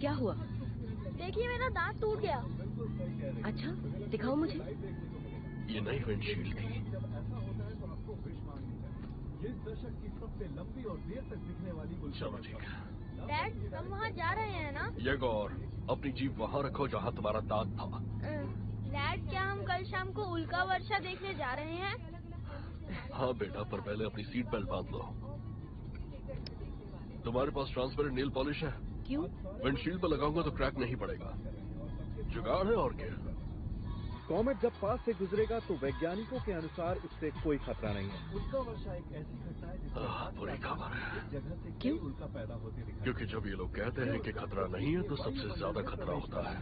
क्या हुआ? देखिए मेरा दांत टूट गया। अच्छा, दिखाओ मुझे। ये नई विंडशील्ड थी। चलो ठीक है। डैड, हम वहाँ जा रहे हैं ना? ये गौर, अपनी जीप वहाँ रखो जहाँ तुम्हारा दांत था। डैड, क्या हम कल शाम को उल्का वर्षा देखने जा रहे हैं? हाँ बेटा, पर पहले अपनी सीट बेल्ट बांध लो। तुम्हारे पास ट्रांसपेरेंट नेल पॉलिश है? क्यों? विंडशील्ड पर लगाऊंगा तो क्रैक नहीं पड़ेगा। जुगाड़ है और क्या। कॉमेट जब पास से गुजरेगा तो वैज्ञानिकों के अनुसार इससे कोई खतरा नहीं है। उल्का वर्षा एक ऐसी घटना है जिससे बुरी खबर है। जगह से क्यों? उल्का पैदा होते दिखाई। क्योंकि जब ये लोग कहते हैं कि खतरा नहीं है तो सबसे ज्यादा खतरा होता है।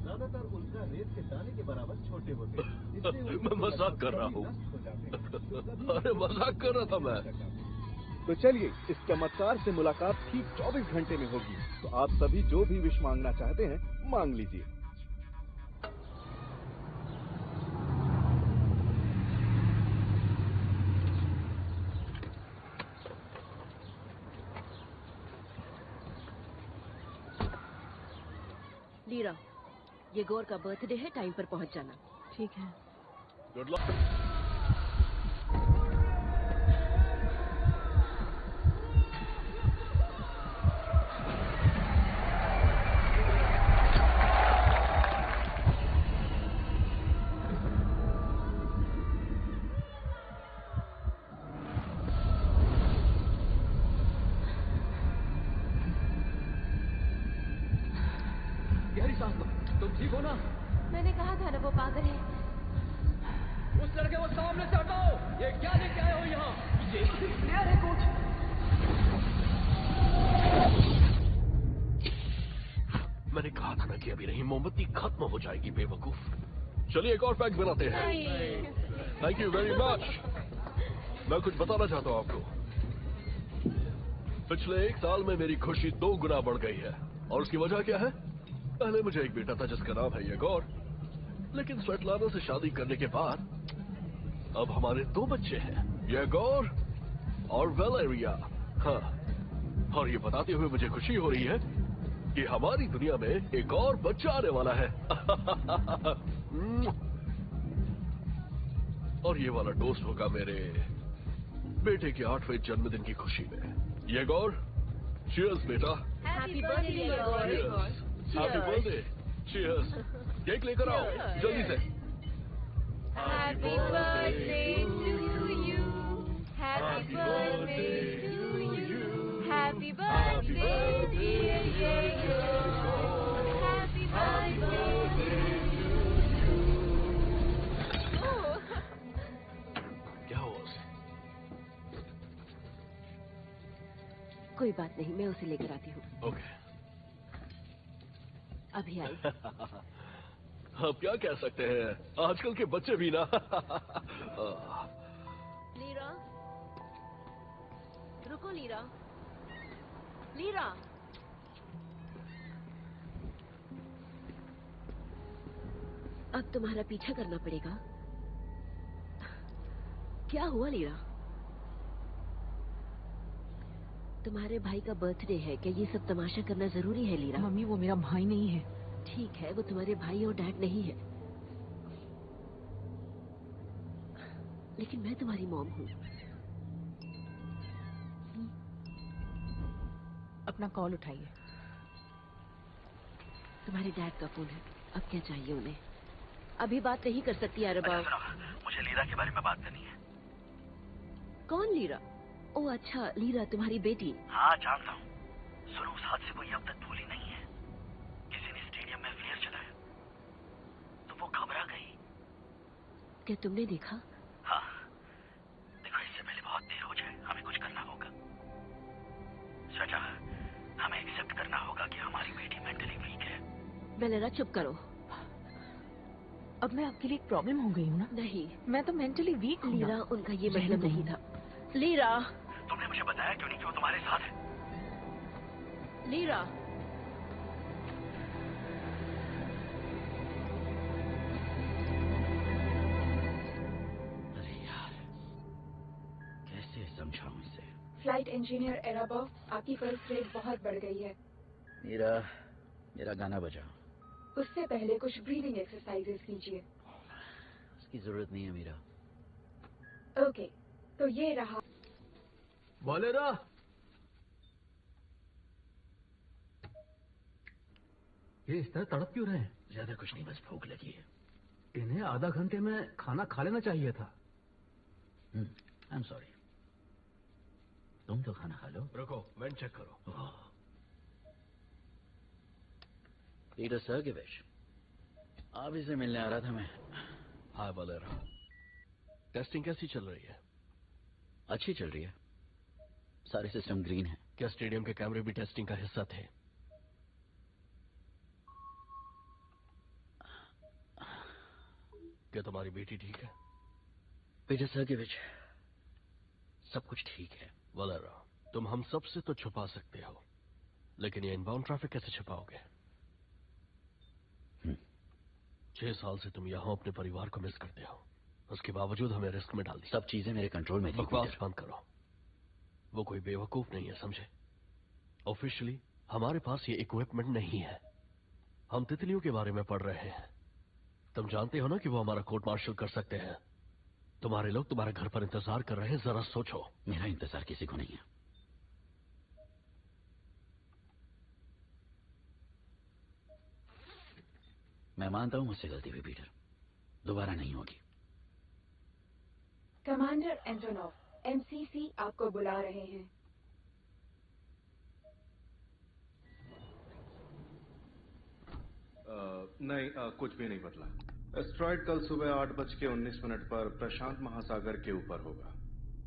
ज्यादातर उल्का रेत के दाने के बराबर छोटे होते हैं। मैं मजाक कर रहा हूँ। अरे मजाक कर रहा था मैं। तो चलिए, इस चमत्कार से मुलाकात ठीक 24 घंटे में होगी। तो आप सभी जो भी विश मांगना चाहते हैं मांग लीजिए। लीरा, ये गौर का बर्थडे है, टाइम पर पहुंच जाना। ठीक है। Good luck. तुम ठीक हो ना? मैंने कहा था ना वो पागल है। उस लड़के को सामने से हटाओ। ये क्या लेके आए हो यहाँ? ये प्लेयर है कोच। मैंने कहा था ना कि अभी नहीं, मोमबत्ती खत्म हो जाएगी बेवकूफ। चलिए एक और पैक बनाते हैं। Thank you very much. मैं कुछ बताना चाहता हूँ आपको। पिछले 1 साल में मेरी खुशी 2 गुना बढ़ गई है। और उसकी वजह क्या है? पहले मुझे एक बेटा था जिसका नाम है येगोर, लेकिन स्वेटलाना से शादी करने के बाद अब हमारे 2 बच्चे हैं, येगोर और वेलेरिया। हाँ, और ये बताते हुए मुझे खुशी हो रही है कि हमारी दुनिया में एक और बच्चा आने वाला है। और ये वाला टोस्ट होगा मेरे बेटे के 8वें जन्मदिन की खुशी में। येगोर, चीयर्स बेटा। Happy birthday Yegor. Happy birthday. Cheers. Cake लेकर आओ जल्दी से। Happy birthday to you. Happy birthday to you. Happy birthday dear Yegor. Happy birthday. क्या हुआ उसे? कोई बात नहीं, मैं उसे लेकर आती हूँ। ओके। अभी आई। अब क्या कह सकते हैं, आजकल के बच्चे भी ना। लीरा, रुको लीरा। लीरा, अब तुम्हारा पीछा करना पड़ेगा। क्या हुआ लीरा? तुम्हारे भाई का बर्थडे है, क्या ये सब तमाशा करना जरूरी है लीरा? मम्मी, वो मेरा भाई नहीं है। ठीक है, वो तुम्हारे भाई और डैड नहीं है, लेकिन मैं तुम्हारी मॉम हूँ। अपना कॉल उठाइए। तुम्हारे डैड का फोन है। अब क्या चाहिए उन्हें? अभी बात नहीं कर सकती अरबा। मुझे लीरा के बारे में बात करनी है। कौन लीरा? ओह अच्छा, लीरा तुम्हारी बेटी। हाँ जानता हूँ। सुनो, उस हादसे को ये अब तक भूली नहीं है। किसी ने स्टेडियम में फ्लेयर चलाया तो वो घबरा गई। क्या तुमने देखा? हाँ, देखो इससे पहले बहुत देर हो जाए, हमें कुछ करना होगा। स्वेटा, हमें एक्सेप्ट करना होगा कि हमारी बेटी मेंटली वीक है। बेलेरा चुप करो। अब मैं आपके लिए एक प्रॉब्लम हो गई हूँ ना? नहीं, मैं तो मेंटली वीक हूँ। लीरा, उनका ये मतलब नहीं था। लीरा, तुमने मुझे बताया क्यों नहीं कि वो तुम्हारे साथ है? लीरा, अरे यार, कैसे समझाऊं इसे? फ्लाइट इंजीनियर एराबॉफ, आपकी पल्स रेट बहुत बढ़ गई है। मीरा, मेरा गाना बजा। उससे पहले कुछ ब्रीदिंग एक्सरसाइजेस कीजिए। इसकी जरूरत नहीं है मीरा। ओके, तो ये रहा। बोलेरा, ये इस तरह तड़प क्यों रहे हैं? ज्यादा कुछ नहीं, बस भूख लगी है। इन्हें आधा घंटे में खाना खा लेना चाहिए था। I am sorry. तुम तो खाना खा लो। रुको, वेंट चेक करो। पीटर सर्गेविच, आप इसे मिलने आ रहा था मैं। हाय वलेरा, टेस्टिंग कैसी चल रही है? अच्छी चल रही है, सारे सिस्टम ग्रीन है। क्या स्टेडियम के कैमरे भी टेस्टिंग का हिस्सा थे? क्या तुम्हारी बेटी ठीक है? पीटर सर्गेविच, सब कुछ ठीक है। वलेरा, तुम हम सब से तो छुपा सकते हो, लेकिन ये इनबाउंड ट्रैफिक कैसे छुपाओगे? 6 साल से तुम यहाँ अपने परिवार को मिस करते हो, उसके बावजूद हमें रिस्क में डाल दिया। सब चीजें मेरे कंट्रोल में थी। बकवास बंद करो। वो कोई बेवकूफ नहीं है, समझे? ऑफिशियली हमारे पास ये इक्विपमेंट नहीं है। हम तितलियों के बारे में पढ़ रहे हैं। तुम जानते हो ना कि वो हमारा कोर्ट मार्शल कर सकते हैं। तुम्हारे लोग तुम्हारे घर पर इंतजार कर रहे हैं, जरा सोचो। मेरा इंतजार किसी को नहीं है। मैं मानता हूं मुझसे गलती हुई पीटर, दोबारा नहीं होगी। कमांडर एंटोनोव, एमसीसी आपको बुला रहे हैं। नहीं, कुछ भी नहीं बदला। एस्ट्रॉइड कल सुबह 8:19 पर प्रशांत महासागर के ऊपर होगा।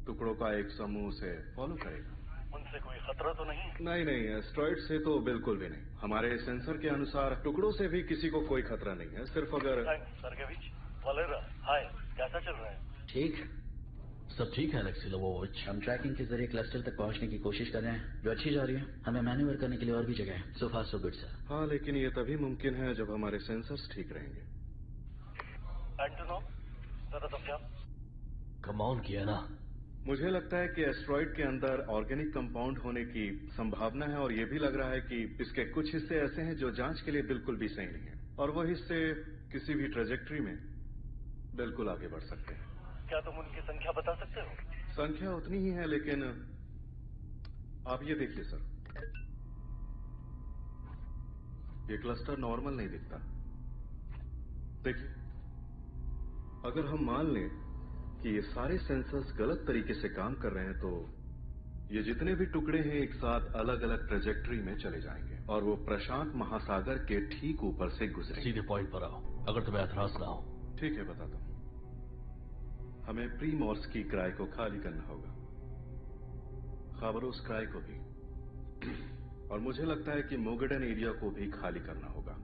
टुकड़ों का एक समूह उसे फॉलो करेगा। उनसे कोई खतरा तो नहीं? नहीं, एस्ट्रॉइड से तो बिल्कुल भी नहीं। हमारे सेंसर के अनुसार टुकड़ों से भी किसी को कोई खतरा नहीं है। सिर्फ अगर सर्गेविच, वलेरा, हाय, कैसा चल रहा है? ठीक, सब ठीक है अलेक्सी लोवोविच। हम ट्रैकिंग के जरिए क्लस्टर तक पहुंचने की कोशिश कर रहे हैं, जो अच्छी जा रही है। हमें मैन्यूवर करने के लिए और भी जगह है। सो फार सो गुड सर। हाँ, लेकिन ये तभी मुमकिन है जब हमारे सेंसर्स ठीक रहेंगे। एंटोनोव, जरा समझा। कम ऑन किया ना। मुझे लगता है कि एस्ट्रॉइड के अंदर ऑर्गेनिक कंपाउंड होने की संभावना है, और ये भी लग रहा है कि इसके कुछ हिस्से ऐसे हैं जो जांच के लिए बिल्कुल भी सही नहीं है, और वो हिस्से किसी भी ट्रेजेक्ट्री में बिल्कुल आगे बढ़ सकते हैं। क्या तुम उनकी संख्या बता सकते हो? संख्या उतनी ही है, लेकिन आप ये देखिए सर, ये क्लस्टर नॉर्मल नहीं दिखता। देखिए, अगर हम मान लें कि ये सारे सेंसर्स गलत तरीके से काम कर रहे हैं, तो ये जितने भी टुकड़े हैं एक साथ अलग अलग ट्रेजेक्ट्री में चले जाएंगे, और वो प्रशांत महासागर के ठीक ऊपर से गुजरेंगे। सीधे पॉइंट पर आओ, अगर तुम्हें एतराज ना हो। ठीक है, बताता हूं। हमें प्रीमॉर्स की क्राय को खाली करना होगा, खाबरोस क्राय को भी, और मुझे लगता है कि मोगेडन एरिया को भी खाली करना होगा।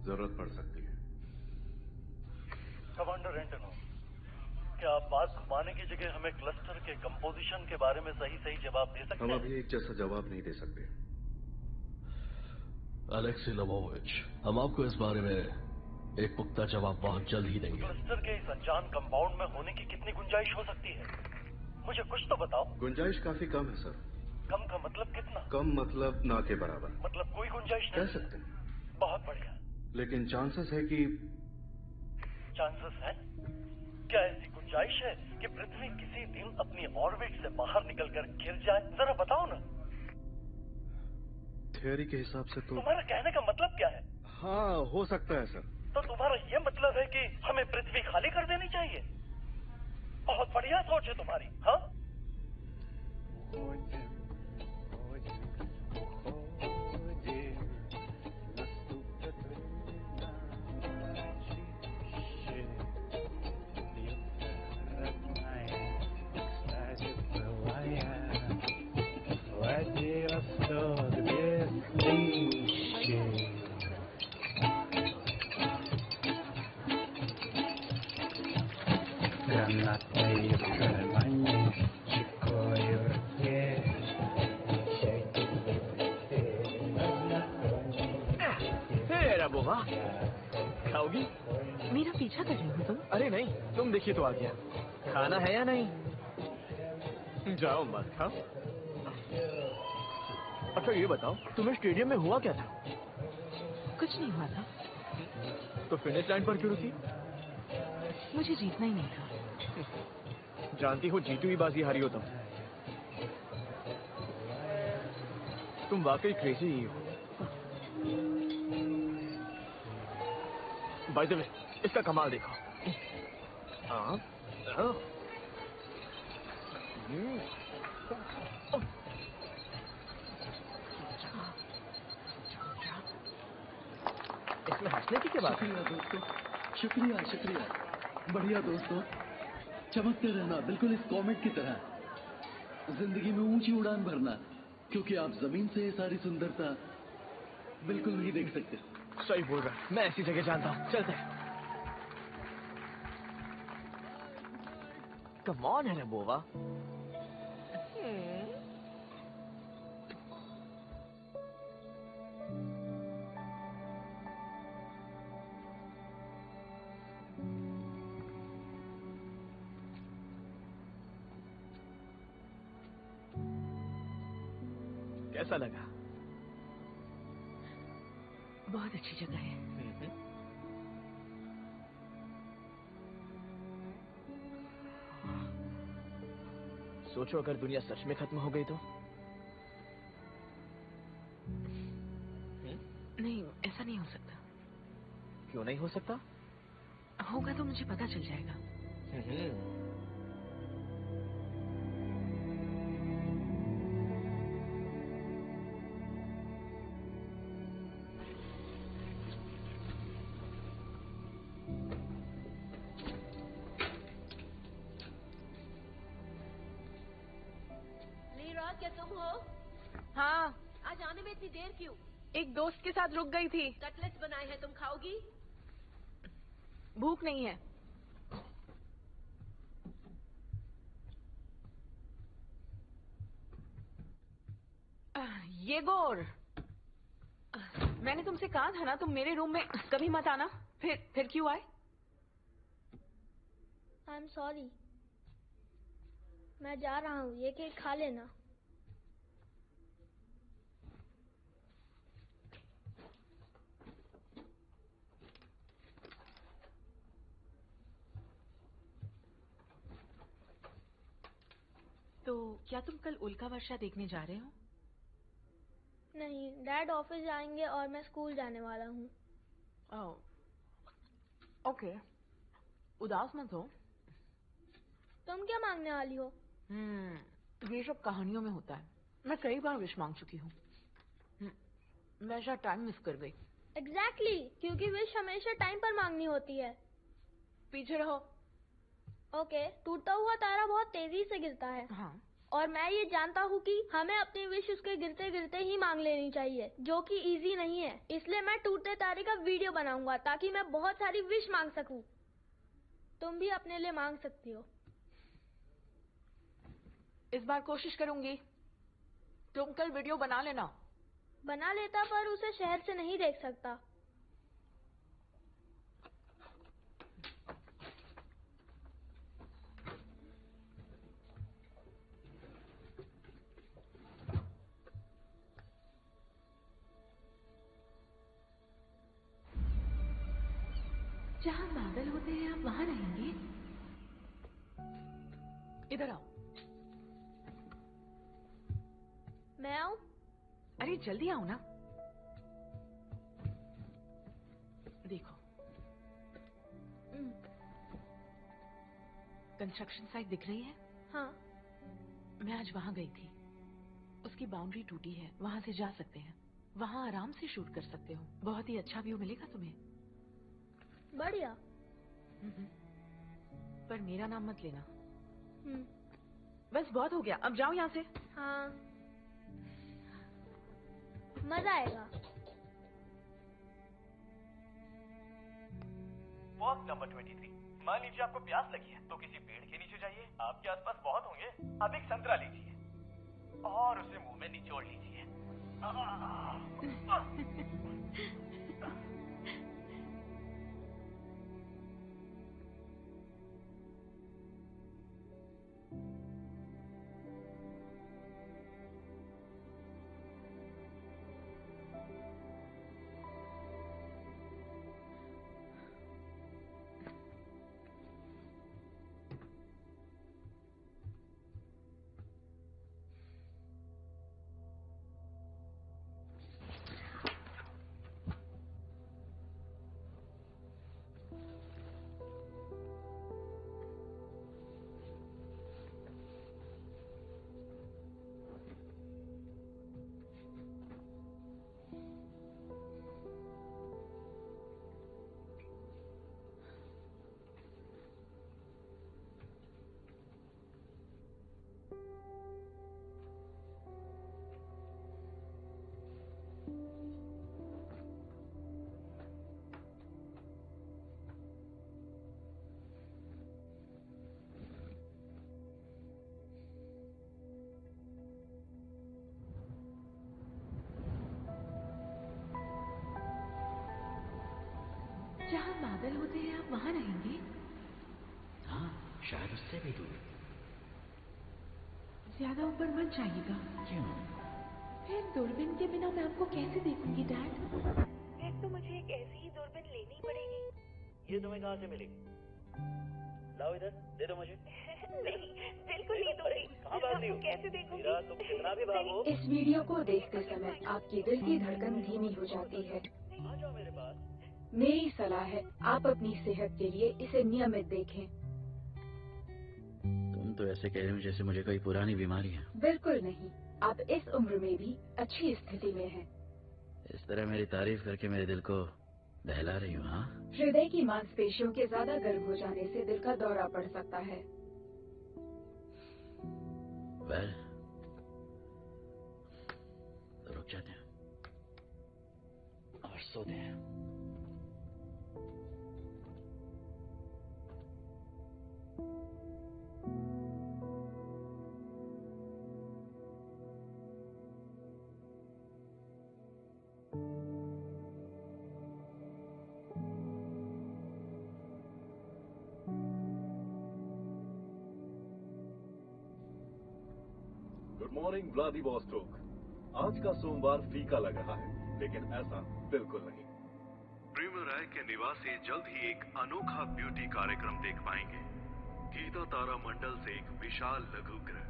जरूरत पड़ सकती है। कमांडर एंटोनोव, क्या आप बात घुमाने की जगह हमें क्लस्टर के कंपोजिशन के बारे में सही जवाब दे सकते हैं? हम अभी एक जैसा जवाब नहीं दे सकते। अलेक्सी लोवोविच, हम आपको इस बारे में एक पुख्ता जवाब बहुत जल्द ही देंगे। क्लस्टर के इस अनजान कंपाउंड में होने की कितनी गुंजाइश हो सकती है? मुझे कुछ तो बताओ। गुंजाइश काफी कम है सर। कम का मतलब कितना? कम मतलब ना के बराबर। मतलब कोई गुंजाइश नहीं? कह सकते हैं। बहुत बढ़िया। लेकिन चांसेस है कि चांसेस है? क्या ऐसी गुंजाइश है कि पृथ्वी किसी दिन अपनी ऑर्बिट से बाहर निकलकर गिर जाए? जरा बताओ ना। थियोरी के हिसाब से तो तुम्हारा कहने का मतलब क्या है? हाँ, हो सकता है सर। तो तुम्हारा ये मतलब है कि हमें पृथ्वी खाली कर देनी चाहिए? बहुत बढ़िया सोच है तुम्हारी। हाँ, खाओगी? मेरा पीछा कर रही हो तुम? अरे नहीं, तुम देखिए तो आ गया। खाना है या नहीं? जाओ मत खाओ। अच्छा ये बताओ, तुम्हें स्टेडियम में हुआ क्या था? कुछ नहीं हुआ था। तो फिनिश लाइन पर क्यों रुकी? मुझे जीतना ही नहीं था। जानती हो जीती हुई बाजी हारी हो तुम वाकई क्रेजी ही हो। बाय द वे, इसका कमाल देखो। हाँ, हाँ। इसमें हंसने की क्या बात है? शुक्रिया दोस्तों, शुक्रिया शुक्रिया। बढ़िया दोस्तों, चमकते रहना बिल्कुल इस कॉमेट की तरह। जिंदगी में ऊंची उड़ान भरना, क्योंकि आप जमीन से ये सारी सुंदरता बिल्कुल नहीं देख सकते। सही बोल रहा है, मैं ऐसी जगह जानता हूँ। चलते हैं। कम ऑन है बोवा। कैसा लगा? बहुत अच्छी जगह है। सोचो अगर दुनिया सच में खत्म हो गई तो? नहीं, ऐसा नहीं हो सकता। क्यों नहीं हो सकता? होगा तो मुझे पता चल जाएगा। लीरा, क्या तुम हो? हाँ, आज आने में इतनी देर क्यों? एक दोस्त के साथ रुक गई थी। कटलेट्स बनाए हैं, तुम खाओगी? भूख नहीं है। ये गोर, मैंने तुमसे कहा था ना तुम मेरे रूम में कभी मत आना। फिर क्यों आए? I am sorry. मैं जा रहा हूँ, ये केक खा लेना। तो क्या तुम कल उल्का वर्षा देखने जा रहे हो? नहीं, डैड ऑफिस जाएंगे और मैं स्कूल जाने वाला हूँ। ओके, उदास मत हो। तुम क्या मांगने वाली हो? ये सब कहानियों में होता है। मैं कई बार विश मांग चुकी हूँ। मैं शायद टाइम मिस कर गई। एग्जैक्टली, क्योंकि विश हमेशा टाइम पर मांगनी होती है। पीछे रहो। ओके, टूटता हुआ तारा बहुत तेजी से गिरता है। हाँ। और मैं ये जानता हूँ कि हमें अपनी विश उसके गिरते गिरते ही मांग लेनी चाहिए, जो कि इजी नहीं है। इसलिए मैं टूटते तारे का वीडियो बनाऊंगा ताकि मैं बहुत सारी विश मांग सकूं। तुम भी अपने लिए मांग सकती हो। इस बार कोशिश करूंगी। तुम कल वीडियो बना लेना। बना लेता, पर उसे शहर से नहीं देख सकता। जहाँ बादल होते हैं आप वहां रहेंगे। इधर आओ। मैं आऊं? अरे जल्दी आओ ना। देखो, कंस्ट्रक्शन साइट दिख रही है? हाँ। मैं आज वहां गई थी। उसकी बाउंड्री टूटी है, वहां से जा सकते हैं। वहां आराम से शूट कर सकते हो। बहुत ही अच्छा व्यू मिलेगा तुम्हें। बढ़िया। पर मेरा नाम मत लेना। बस बहुत हो गया, अब जाओ यहाँ से। हाँ, मजा आएगा। Walk number 23। मान लीजिए आपको प्यास लगी है तो किसी पेड़ के नीचे जाइए। आपके आसपास बहुत होंगे। अब एक संतरा लीजिए और उसे मुंह में निचोड़ लीजिए। बादल होते हैं आप वहाँ रहेंगे? हाँ, शायद उससे भी दूर। ज्यादा ऊपर मत जाइएगा। क्यों? फिर दूरबीन के बिना मैं आपको कैसे देखूंगी डैड? फिर तो मुझे एक ऐसी ही दूरबीन लेनी पड़ेगी। ये तुम्हें कहाँ से मिलेगी? लाओ इधर, दे दो मुझे। नहीं, बिल्कुल नहीं दूंगी। कहाँ भाग रही हो? कैसे देखूंगी? मीरा, तुम कितना भी भागो। इस वीडियो को देखते समय आपकी दिल की धड़कन धीमी हो जाती है। आ जाओ मेरे पास। मेरी सलाह है आप अपनी सेहत के लिए इसे नियमित देखें। तुम तो ऐसे कह रही हो जैसे मुझे कोई पुरानी बीमारी है। बिल्कुल नहीं, आप इस उम्र में भी अच्छी स्थिति में हैं। इस तरह मेरी तारीफ करके मेरे दिल को बहला रही हो। हाँ, हृदय की मांसपेशियों के ज्यादा गर्म हो जाने से दिल का दौरा पड़ सकता है। वेल, तो रुक जाते हैं और सोते हैं। Good morning Vladivostok. आज का सोमवार फीका लग रहा है, लेकिन ऐसा बिल्कुल नहीं। प्रेम राय के निवासी जल्द ही एक अनोखा ब्यूटी कार्यक्रम देख पाएंगे। गीता तारा मंडल से एक विशाल लघु ग्रह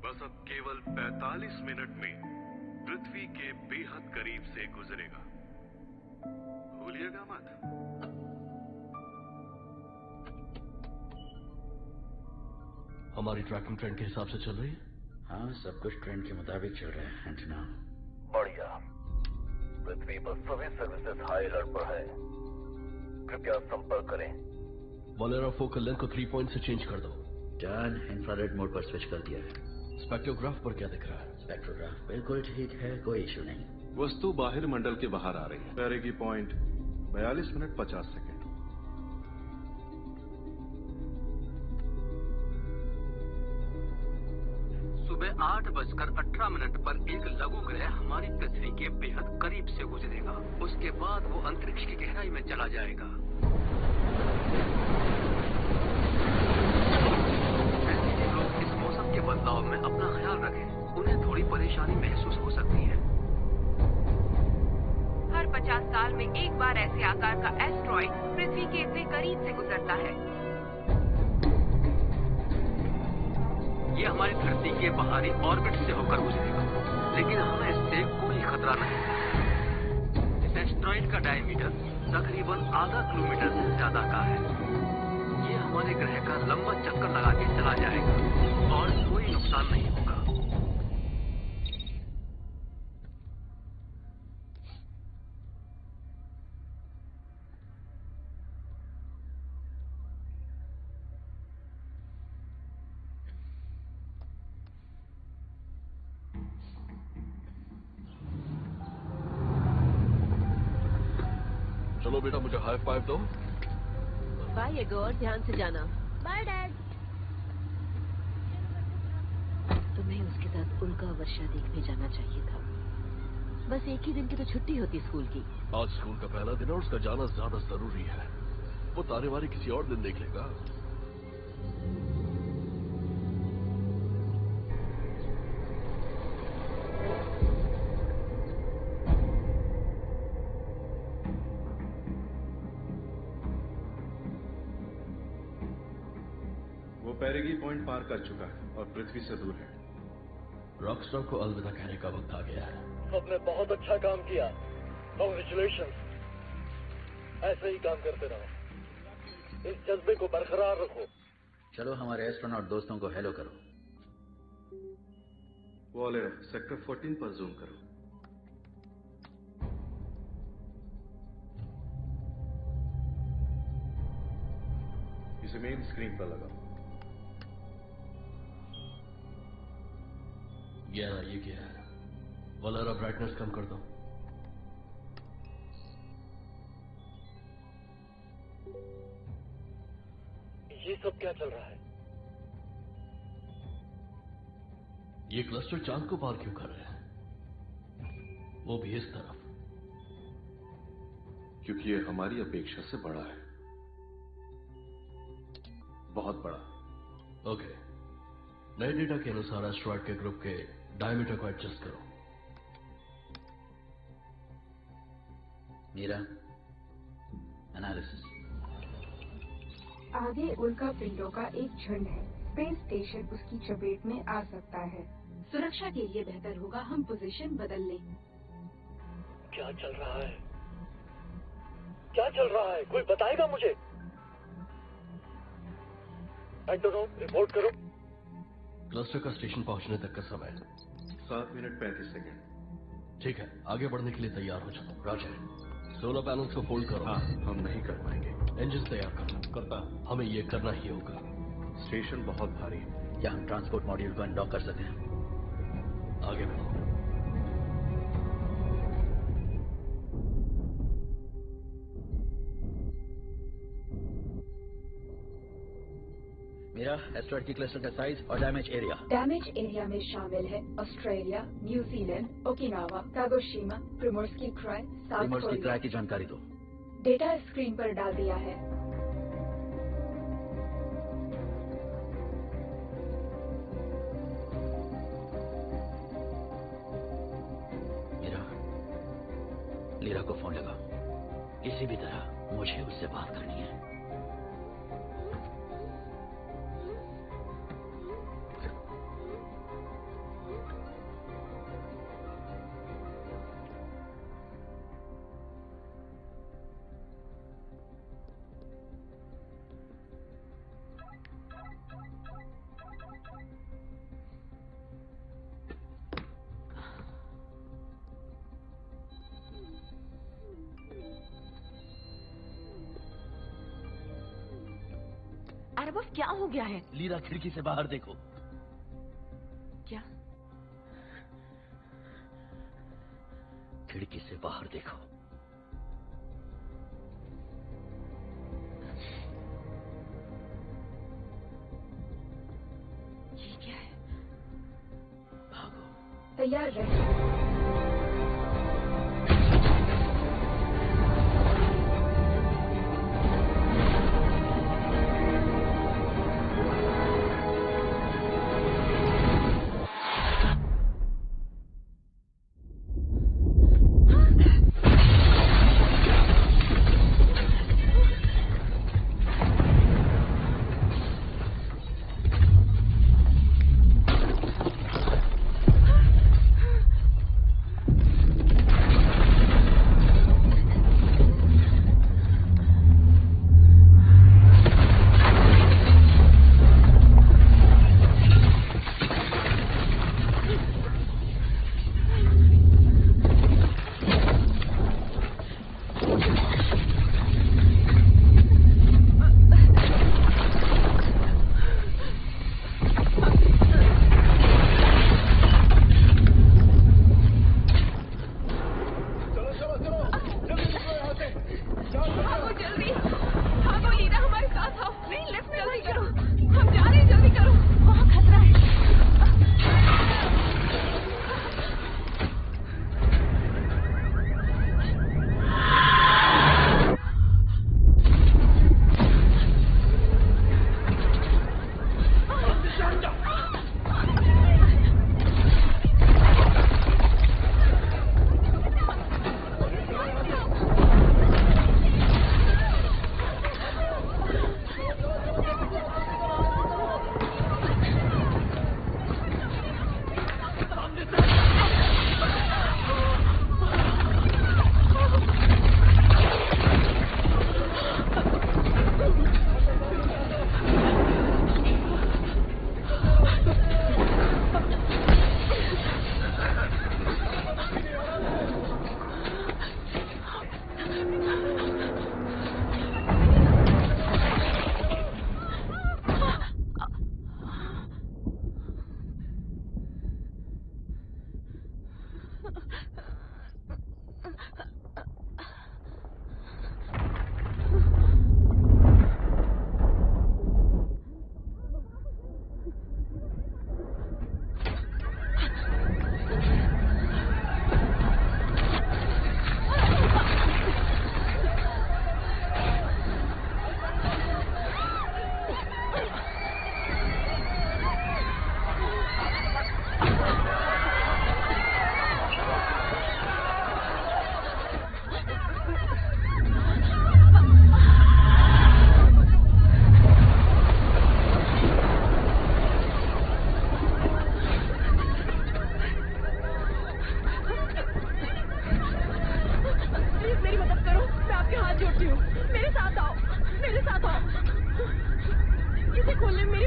बस अब केवल 45 मिनट में पृथ्वी के बेहद करीब से गुजरेगा। भूलिएगा मत। हमारी ट्रैकिंग ट्रेंड के हिसाब से चल रही है। हाँ, सब कुछ ट्रेंड के मुताबिक चल रहा है एंटना। बढ़िया। पृथ्वी पर सभी सर्विसेज हाई अलर्ट पर है। कृपया संपर्क करें। वोलेरा फोकल लेंथ को 3 पॉइंट से चेंज कर दो। डन, इंफ्रारेड मोड पर स्विच कर दिया है। स्पेक्ट्रोग्राफ पर क्या दिख रहा है? स्पेक्ट्रोग्राफ बिल्कुल ठीक है, कोई इशू नहीं। वस्तु बाहर मंडल के बाहर आ रही है। पैरेगी पॉइंट 42 मिनट 50 सेकेंड। सुबह 8:18 पर एक लघु ग्रह हमारी पृथ्वी के बेहद करीब से गुजरेगा। उसके बाद वो अंतरिक्ष की गहराई में चला जाएगा। ऐसे ही लोग इस मौसम के बदलाव में अपना ख्याल रखें। उन्हें थोड़ी परेशानी महसूस हो सकती है। हर 50 साल में एक बार ऐसे आकार का एस्ट्रॉइड पृथ्वी के इतने करीब से गुजरता है। ये हमारी धरती के बाहरी ऑर्बिट से होकर गुजरेगा, लेकिन हमें इससे कोई खतरा नहीं। इस एस्ट्रॉइड का डायमीटर तकरीबन आधा किलोमीटर से ज्यादा का है। ये हमारे ग्रह का लंबा चक्कर लगा के चला जाएगा और कोई नुकसान नहीं होगा। चलो बेटा, मुझे हाई फाइव दो। बाय एगोर, ध्यान से जाना। Bye dad. तुम्हें उसके साथ उल्का वर्षा देखने जाना चाहिए था। बस एक ही दिन की तो छुट्टी होती स्कूल की। आज स्कूल का पहला दिन है और उसका जाना ज्यादा जरूरी है। वो तारेवारी किसी और दिन देख लेगा। वो पैरेगी पॉइंट पार कर चुका है और पृथ्वी से दूर है। रॉकस्टार को अलविदा कहने का वक्त आ गया है। सबने बहुत अच्छा काम किया। कांग्रेचुलेशन। ऐसे ही काम करते रहो। इस जज्बे को बरकरार रखो। चलो हमारे एस्ट्रोनॉट दोस्तों को हेलो करो। वॉलेरा, सेक्टर 14 पर जूम करो। इसे मेन स्क्रीन पर लगाओ। ये क्या है? वोलेरा, ब्राइटनेस कम कर दो। ये सब क्या चल रहा है? ये क्लस्टर चांद को पार क्यों कर रहे हैं? वो भी इस तरफ। क्योंकि ये हमारी अपेक्षा से बड़ा है, बहुत बड़ा। ओके, नए डेटा के अनुसार एस्ट्रॉइड के ग्रुप के डायमीटर को एडजस्ट करो। मीरा, एनालिसिस। आगे उल्का पिंडों का एक झुंड है। स्पेस स्टेशन उसकी चपेट में आ सकता है। सुरक्षा के लिए बेहतर होगा हम पोजीशन बदल लें। क्या चल रहा है? क्या चल रहा है? कोई बताएगा मुझे? रिपोर्ट करो। क्लस्टर का स्टेशन पहुंचने तक का समय 7 मिनट 35 सेकेंड। ठीक है, आगे बढ़ने के लिए तैयार हो जाओ। रॉजर, सोलर पैनल्स को फोल्ड करो। हाँ, हम नहीं कर पाएंगे। इंजन तैयार करो। करता, हमें ये करना ही होगा। स्टेशन बहुत भारी है। क्या हम ट्रांसपोर्ट मॉड्यूल को अनडॉक कर सकते हैं? आगे बढ़ो। मेरा एस्ट्रॉइड की क्लस्टर का साइज और डैमेज एरिया। डैमेज एरिया में शामिल है Australia, New Zealand, Okinawa, Kagoshima, Primorsky cry, south Primorsky cry की जानकारी दो। डेटा स्क्रीन पर डाल दिया है। मेरा लीरा को फोन लगा। किसी भी तरह मुझे उससे बात करनी है। अरे बस क्या हो गया है? लीरा, खिड़की से बाहर देखो। क्या? खिड़की से बाहर देखो। ये क्या है? भागो। तैयार रहिए।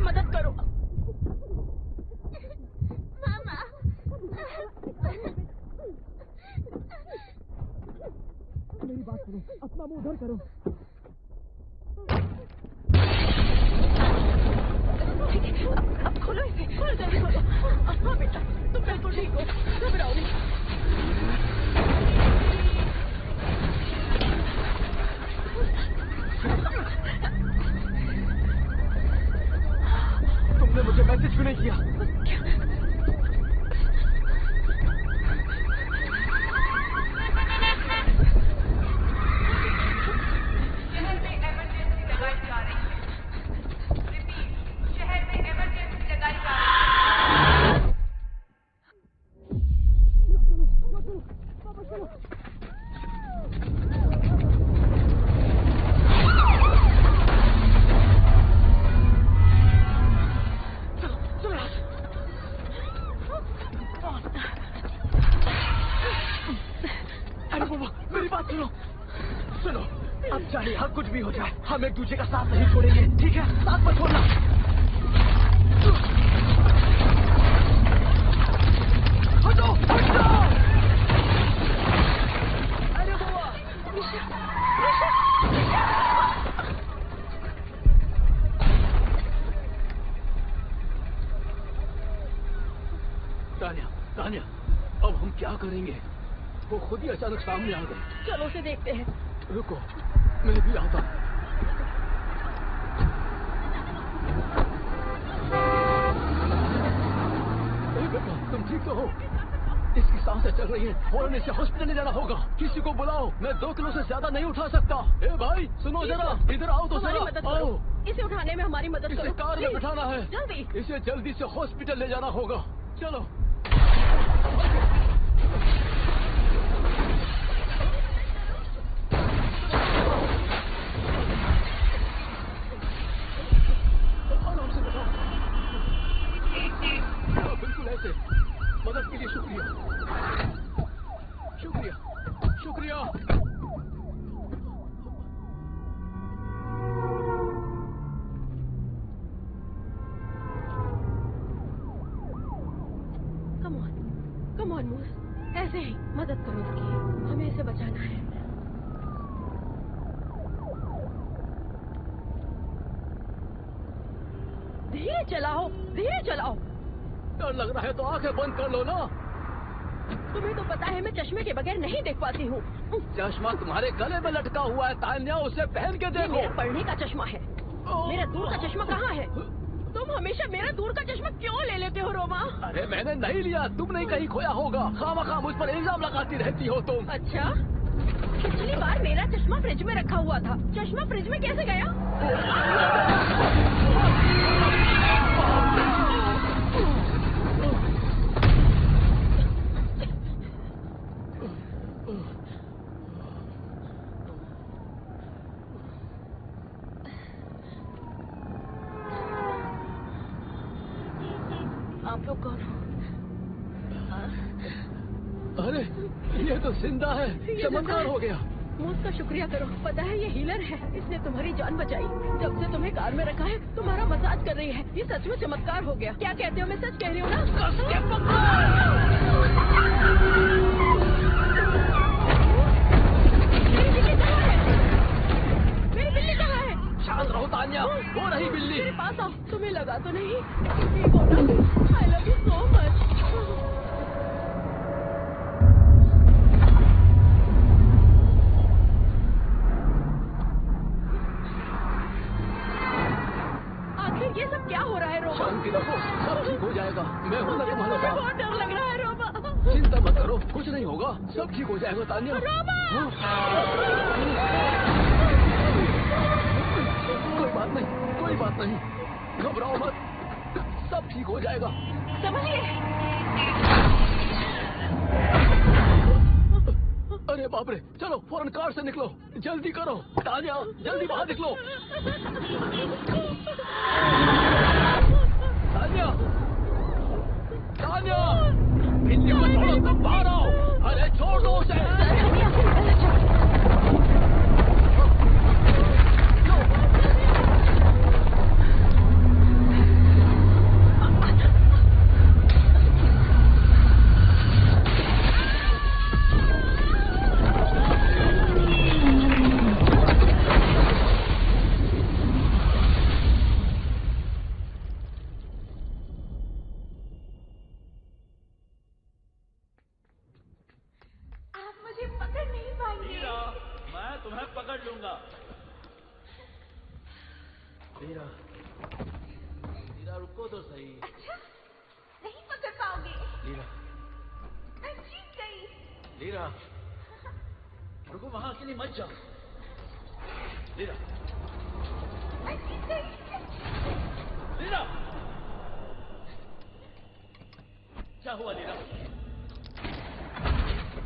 मदद करो। मामा। मेरी बात सुनो, अपना मुंह उधर करो। अब खोलो इसे, खोलो जल्दी खोलो। हाँ बेटा, तुम बिल्कुल ठीक हो, घबराओ नहीं। तुमने मुझे मैसेज क्यों नहीं किया? कुछ भी हो जाए, हम एक दूसरे का साथ नहीं छोड़ेंगे, ठीक है? साथ मत छोड़ना। हटो, हटो! अरे बुआ! तान्या, तान्या, अब हम क्या करेंगे? वो खुद ही अचानक सामने आ गए। चलो उसे देखते हैं। रुको, मैं भी आता हूँ। बेटा, तुम ठीक तो हो? इसकी सांसें चल रही हैं, फौरन इसे हॉस्पिटल ले जाना होगा। किसी को बुलाओ, मैं 2 किलो से ज्यादा नहीं उठा सकता। ए भाई, सुनो जरा, इधर आओ तो जरा, आओ। इसे उठाने में हमारी मदद करो। इसे कार में बिठाना है, जल्दी। इसे जल्दी से हॉस्पिटल ले जाना होगा। चलो। बिल्कुल ऐसे। मदद के लिए शुक्रिया, शुक्रिया, शुक्रिया। कम ऑन मूस, ऐसे ही मदद करो इसकी, हमें इसे बचाना है। धीरे चलाओ, धीरे चलाओ। डर लग रहा है तो आंखें बंद कर लो ना। तुम्हें तो पता है मैं चश्मे के बगैर नहीं देख पाती हूँ। चश्मा तुम्हारे गले में लटका हुआ है तान्या, उसे पहन के देखो। मेरा पढ़ने का चश्मा है, मेरा दूर का चश्मा कहाँ है? तुम हमेशा मेरा दूर का चश्मा क्यों ले लेते हो रोमा? अरे मैंने नहीं लिया, तुमने कहीं खोया होगा। खामखा मुझ पर इल्जाम लगाती रहती हो तुम। अच्छा, पिछली बार मेरा चश्मा फ्रिज में रखा हुआ था, चश्मा फ्रिज में कैसे गया? आप लोग कौन हो? अरे ये तो जिंदा है, चमत्कार हो गया। मूस का शुक्रिया करो, पता है ये हीलर है, इसने तुम्हारी जान बचाई। जब से तुम्हें कार में रखा है तुम्हारा मसाज कर रही है, ये सच में चमत्कार हो गया। क्या कहते हो, मैं सच कह रही हूँ ना? मेरी बिल्ली कहाँ है? मेरी बिल्ली कहाँ है? शांत रहो तान्या, वो रही बिल्ली। मेरे पास आओ, तुम्हें लगा तो नहीं? I love you so much. आखिर ये सब क्या हो रहा है रोमा? शांति रखो, सब ठीक हो जाएगा। मैं हूँ ना तुम्हारे साथ। बहुत डर लग रहा है रोमा। चिंता मत करो, कुछ नहीं होगा, सब ठीक हो जाएगा तान्या। रोमा! कोई बात नहीं, कोई बात नहीं, घबराओ मत, सब ठीक हो जाएगा। समझिए? अरे बाप रे, चलो फौरन कार से निकलो, जल्दी करो तान्या, जल्दी बाहर निकलो। तान्या, तान्या, बिल्ली को छोड़ो, तुम बाहर आओ। अरे छोड़ दो उसे। लीरा रुको तो सही। अच्छा, नहीं पकड़ पाओगे। लीरा, मैं जीत गई। लीरा, रुको, वहां अकेली मत जाओ। लीरा, मैं जीत गई। लीरा, क्या हुआ लीरा?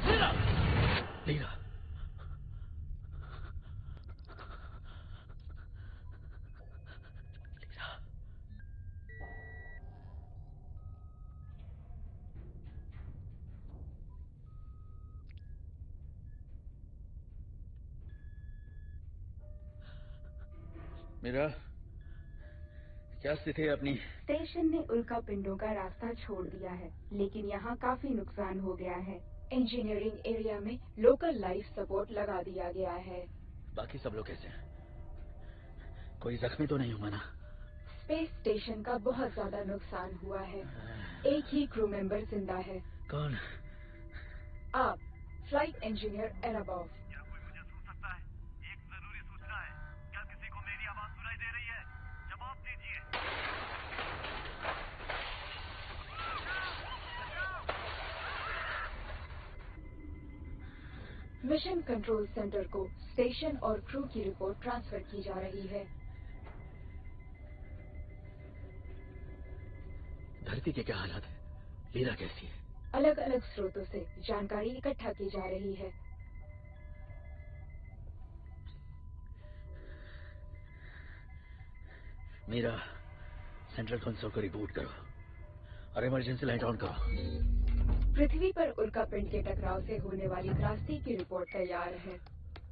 लीरा, लीरा, मेरा क्या स्थिति है अपनी? स्टेशन ने उल्का पिंडों का रास्ता छोड़ दिया है, लेकिन यहाँ काफी नुकसान हो गया है। इंजीनियरिंग एरिया में लोकल लाइफ सपोर्ट लगा दिया गया है। बाकी सब लोग कैसे हैं? कोई जख्मी तो नहीं हुआ ना? स्पेस स्टेशन का बहुत ज्यादा नुकसान हुआ है। एक ही क्रू मेंबर जिंदा है। कौन? आप, फ्लाइट इंजीनियर एराबॉफ। क्या कोई मुझे सुन सकता है? एक जरूरी सूचना है। क्या किसी को मेरी आवाज सुनाई दे रही है? जवाब दीजिए। मिशन कंट्रोल सेंटर को स्टेशन और क्रू की रिपोर्ट ट्रांसफर की जा रही है। धरती के क्या हालात है? लीरा कैसी है? अलग अलग स्रोतों से जानकारी इकट्ठा की जा रही है। मीरा, सेंट्रल कंसोल को रिबूट करो और इमरजेंसी लाइट ऑन करो। पृथ्वी पर उल्कापिंड के टकराव से होने वाली त्रासदी की रिपोर्ट तैयार है।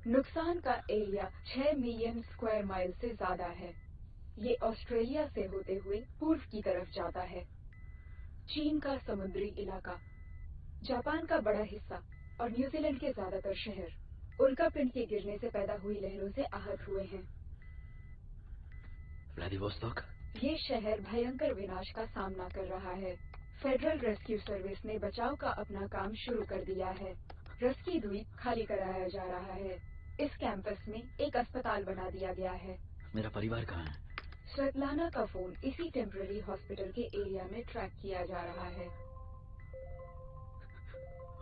नुकसान का एरिया 6 मिलियन स्क्वायर माइल से ज्यादा है। ये ऑस्ट्रेलिया से होते हुए पूर्व की तरफ जाता है। चीन का समुद्री इलाका, जापान का बड़ा हिस्सा और न्यूजीलैंड के ज्यादातर शहर उल्कापिंड के गिरने से पैदा हुई लहरों से आहत हुए हैं। व्लादिवोस्तोक? ये शहर भयंकर विनाश का सामना कर रहा है। फेडरल रेस्क्यू सर्विस ने बचाव का अपना काम शुरू कर दिया है। रस्की द्वीप खाली कराया जा रहा है। इस कैंपस में एक अस्पताल बना दिया गया है। मेरा परिवार कहाँ है? स्वेतलाना का फोन इसी टेम्पररी हॉस्पिटल के एरिया में ट्रैक किया जा रहा है।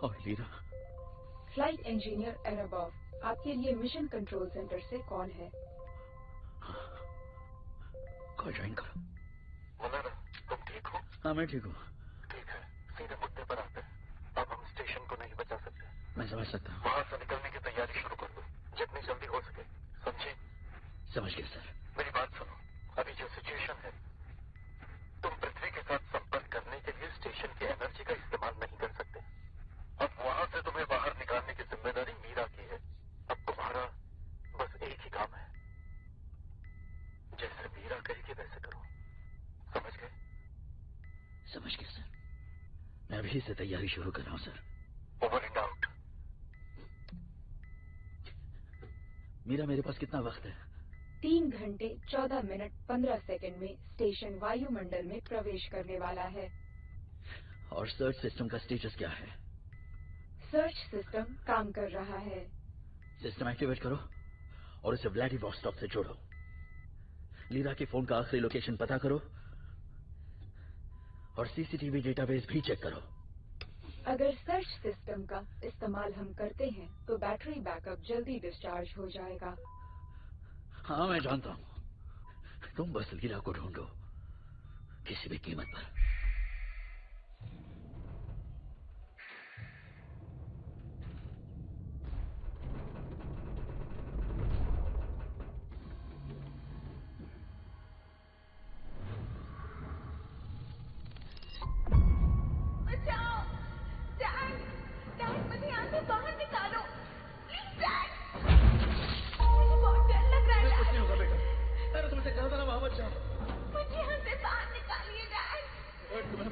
और लीरा? फ्लाइट इंजीनियर एराबॉफ, आपके लिए मिशन कंट्रोल सेंटर से कॉल है। कॉल ज्वाइन करो। मलारा, तुम ठीक हो? हाँ, मैं ठीक हूँ। ठीक है, सीधे मुद्दे पर आते हैं। अब हम स्टेशन को नहीं बचा सकते। मैं समझ सकता हूँ। वहां से निकलने की तैयारी शुरू कर दो, जितनी जल्दी हो सके। समझे? समझ गया सर। मेरी बात सुनो, अभी जो सिचुएशन है, तुम पृथ्वी के साथ संपर्क करने के लिए स्टेशन की एनर्जी का इस्तेमाल नहीं कर सकते। अब वहां से तुम्हें बाहर निकालने की जिम्मेदारी मीरा की है। अब तुम्हारा बस एक ही काम है, जैसे मीरा कहेगी वैसे करो। समझ गए? समझ गया सर। मैं अभी से तैयारी शुरू कर रहा हूँ sir. Over and out. Mira, मेरे पास कितना वक्त है? 3 घंटे 14 मिनट 15 सेकंड में स्टेशन वायुमंडल में प्रवेश करने वाला है। और सर्च सिस्टम का स्टेटस क्या है? सर्च सिस्टम काम कर रहा है। सिस्टम एक्टिवेट करो और उसे व्लादिवोस्तोक से जोड़ो। लीरा के फोन का आखिरी लोकेशन पता करो और सीसीटीवी डेटाबेस भी चेक करो। अगर सर्च सिस्टम का इस्तेमाल हम करते हैं तो बैटरी बैकअप जल्दी डिस्चार्ज हो जाएगा। हाँ, मैं जानता हूँ। तुम बस लीरा को ढूंढो, किसी भी कीमत पर।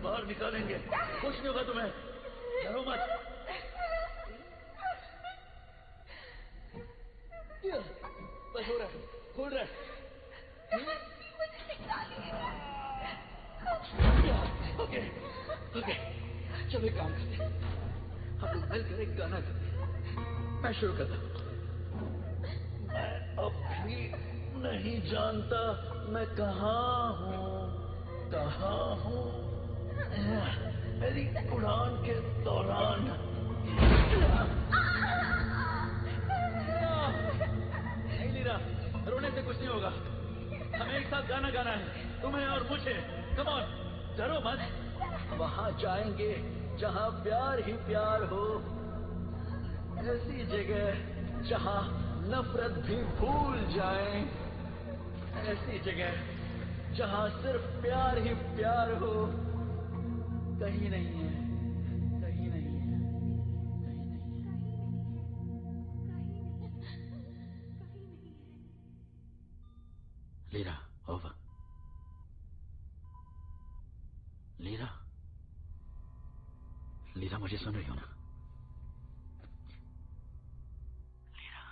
बाहर निकालेंगे, कुछ नहीं होगा तुम्हें, डरो मत। बस हो रहा है, खुल रहा है। ओके, ओके, चलो एक काम करते हैं, हम लोग मिलकर एक गाना करते हैं। मैं शुरू करता हूँ। मैं अब भी नहीं जानता मैं कहाँ हूँ मेरी उड़ान के दौरान। नहीं लीरा, रोने से कुछ नहीं होगा। हमें एक साथ गाना गाना है, तुम्हें और मुझे। कम ऑन, डरो मत। वहाँ जाएंगे जहाँ प्यार ही प्यार हो, ऐसी जगह जहाँ नफरत भी भूल जाए, ऐसी जगह जहाँ सिर्फ प्यार ही प्यार हो। कहीं नहीं है, कहीं नहीं है, कहीं नहीं है। Lira, over. लीरा, लीरा मुझे सुन रही हो ना? लीरा,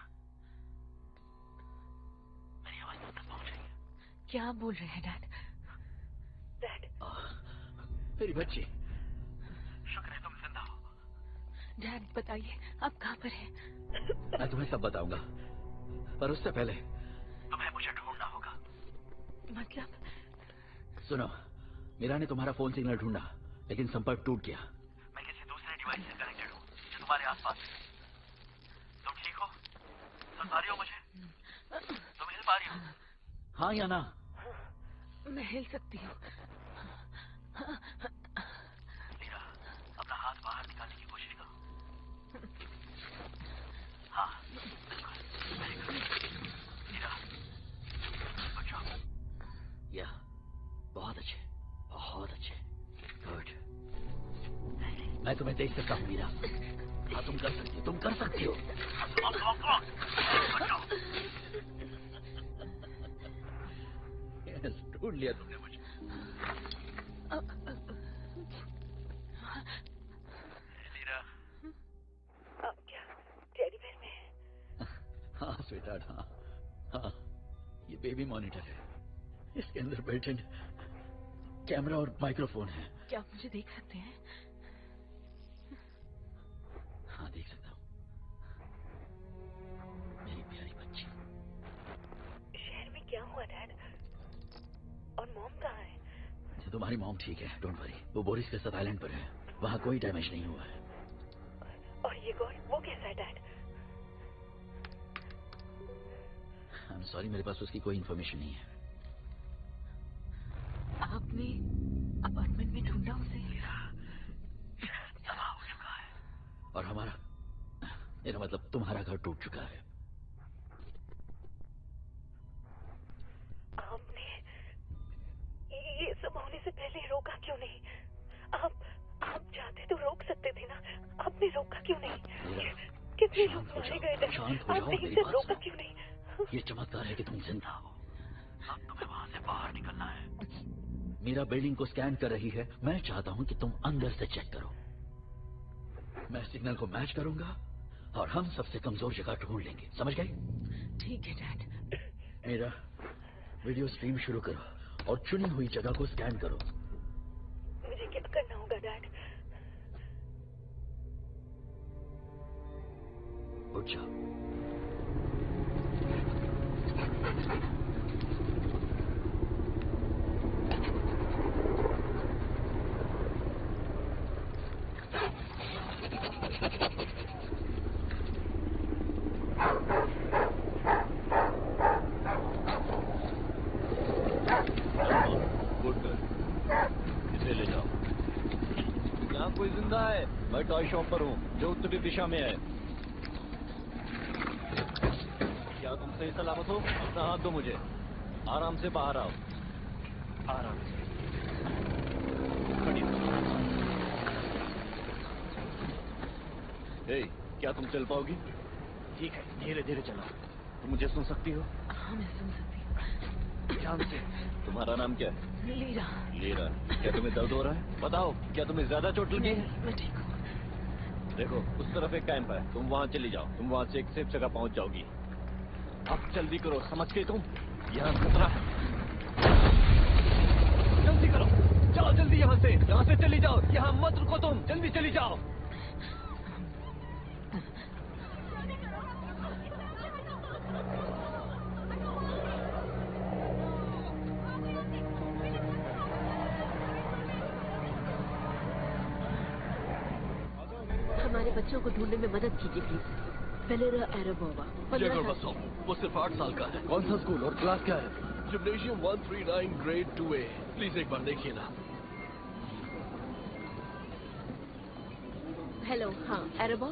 मेरी आवाज तुम तक पहुंच रही है? क्या बोल रहे हैं डैड? डैड, मेरी बच्ची। शुक्र है तुम जिंदा हो। डैड बताइए आप कहाँ पर हैं? मैं तुम्हें सब बताऊंगा, पर उससे पहले तुम्हें मुझे ढूंढना होगा। मतलब? सुनो, मीरा ने तुम्हारा फोन सिग्नल ढूंढा, लेकिन संपर्क टूट गया। मैं किसी दूसरे डिवाइस से कनेक्टेड हूँ जो तुम्हारे आसपास है। तुम ठीक हो? सुन पा रही हो मुझे? तुम हिल पा रही हो? हाँ या ना? मैं हिल सकती हूँ। लीरा, अपना हाथ बाहर निकालने की कोशिश करो। हाँ, बिल्कुल। Very good. Lira, good job. या, बहुत अच्छे, बहुत अच्छे। गुड। मैं तुम्हें देख सकता हूँ मीरा। हाँ, तुम कर सकती हो, तुम कर सकती हो। ढूंढ लिया तुमने मुझे। लीरा, अब क्या टेडी बेयर में है? हाँ स्वीटहार्ट, हाँ हाँ, ये बेबी मॉनिटर है। इसके अंदर बिल्ट इन कैमरा और माइक्रोफोन है। क्या आप मुझे देख सकते हैं? हाँ, देख सकता हूँ। मेरी प्यारी बच्ची। शहर में क्या हुआ डैड? और मॉम कहाँ है? तुम्हारी मॉम ठीक है, डोंट वरी। वो बोरिस के साथ आइलैंड पर है, वहाँ कोई डैमेज नहीं हुआ है। और ये गॉड, वो कैसा है डैड? आई एम सॉरी, मेरे पास उसकी कोई इन्फॉर्मेशन नहीं है। आपने अपार्टमेंट में ढूंढा उसे? तबाह हो चुका है। और हमारा, मेरा मतलब तुम्हारा घर टूट चुका है। आपने ये सब होने से पहले रोका क्यों नहीं? आप चाहते तो रोक सकते थे ना, आपने रोका क्यों नहीं? कितने लोग मारे गए थे, शांत हो जाओ, आपने मेरी इसे बात रोका सुनो। क्यों नहीं? ये चमत्कार है कि तुम जिंदा हो। अब तुम्हें वहां से बाहर निकलना है। मीरा बिल्डिंग को स्कैन कर रही है, मैं चाहता हूँ कि तुम अंदर से चेक करो। मैं सिग्नल को मैच करूंगा और हम सबसे कमजोर जगह ढूंढ लेंगे, समझ गए? ठीक है डैड। मेरा वीडियो स्ट्रीम शुरू करो और चुनी हुई जगह को स्कैन करो। मुझे क्या करना होगा डैड? उठ जाओ। इसे ले जाओ। यहाँ कोई जिंदा है? मैं टॉय शॉप पर हूँ जो उत्तरी दिशा में है। क्या तुम सही सलामत हो? अपना हाथ दो मुझे। आराम से बाहर आओ, आराम से। खड़ी हो। क्या तुम चल पाओगी? ठीक है, धीरे धीरे चलो। तुम मुझे सुन सकती हो? हाँ, मैं सुन सकती हूँ। ध्यान से। तुम्हारा नाम क्या है? लीरा। लीरा। क्या तुम्हें दर्द हो रहा है? बताओ, क्या तुम्हें ज्यादा चोट लगी है? मैं ठीक हूँ। देखो, उस तरफ एक कैंप है, तुम वहाँ चली जाओ। तुम वहाँ से एक सेफ जगह पहुँच जाओगी। अब जल्दी करो, समझ गए तुम? यहाँ खतरा है। जल्दी करो, जाओ जल्दी यहाँ से चली जाओ। यहाँ मत रुको तुम, जल्दी चली जाओ। हमारे बच्चों को ढूंढने में मदद कीजिए प्लीज। वेलेरा एरेबोवा, 15 जगह साल बसो, वो सिर्फ 8 साल का है। कौन सा स्कूल और क्लास क्या है? Gymnasium 139 grade 2A। प्लीज एक बार देखिए ना। हेलो, हाँ एरेबो।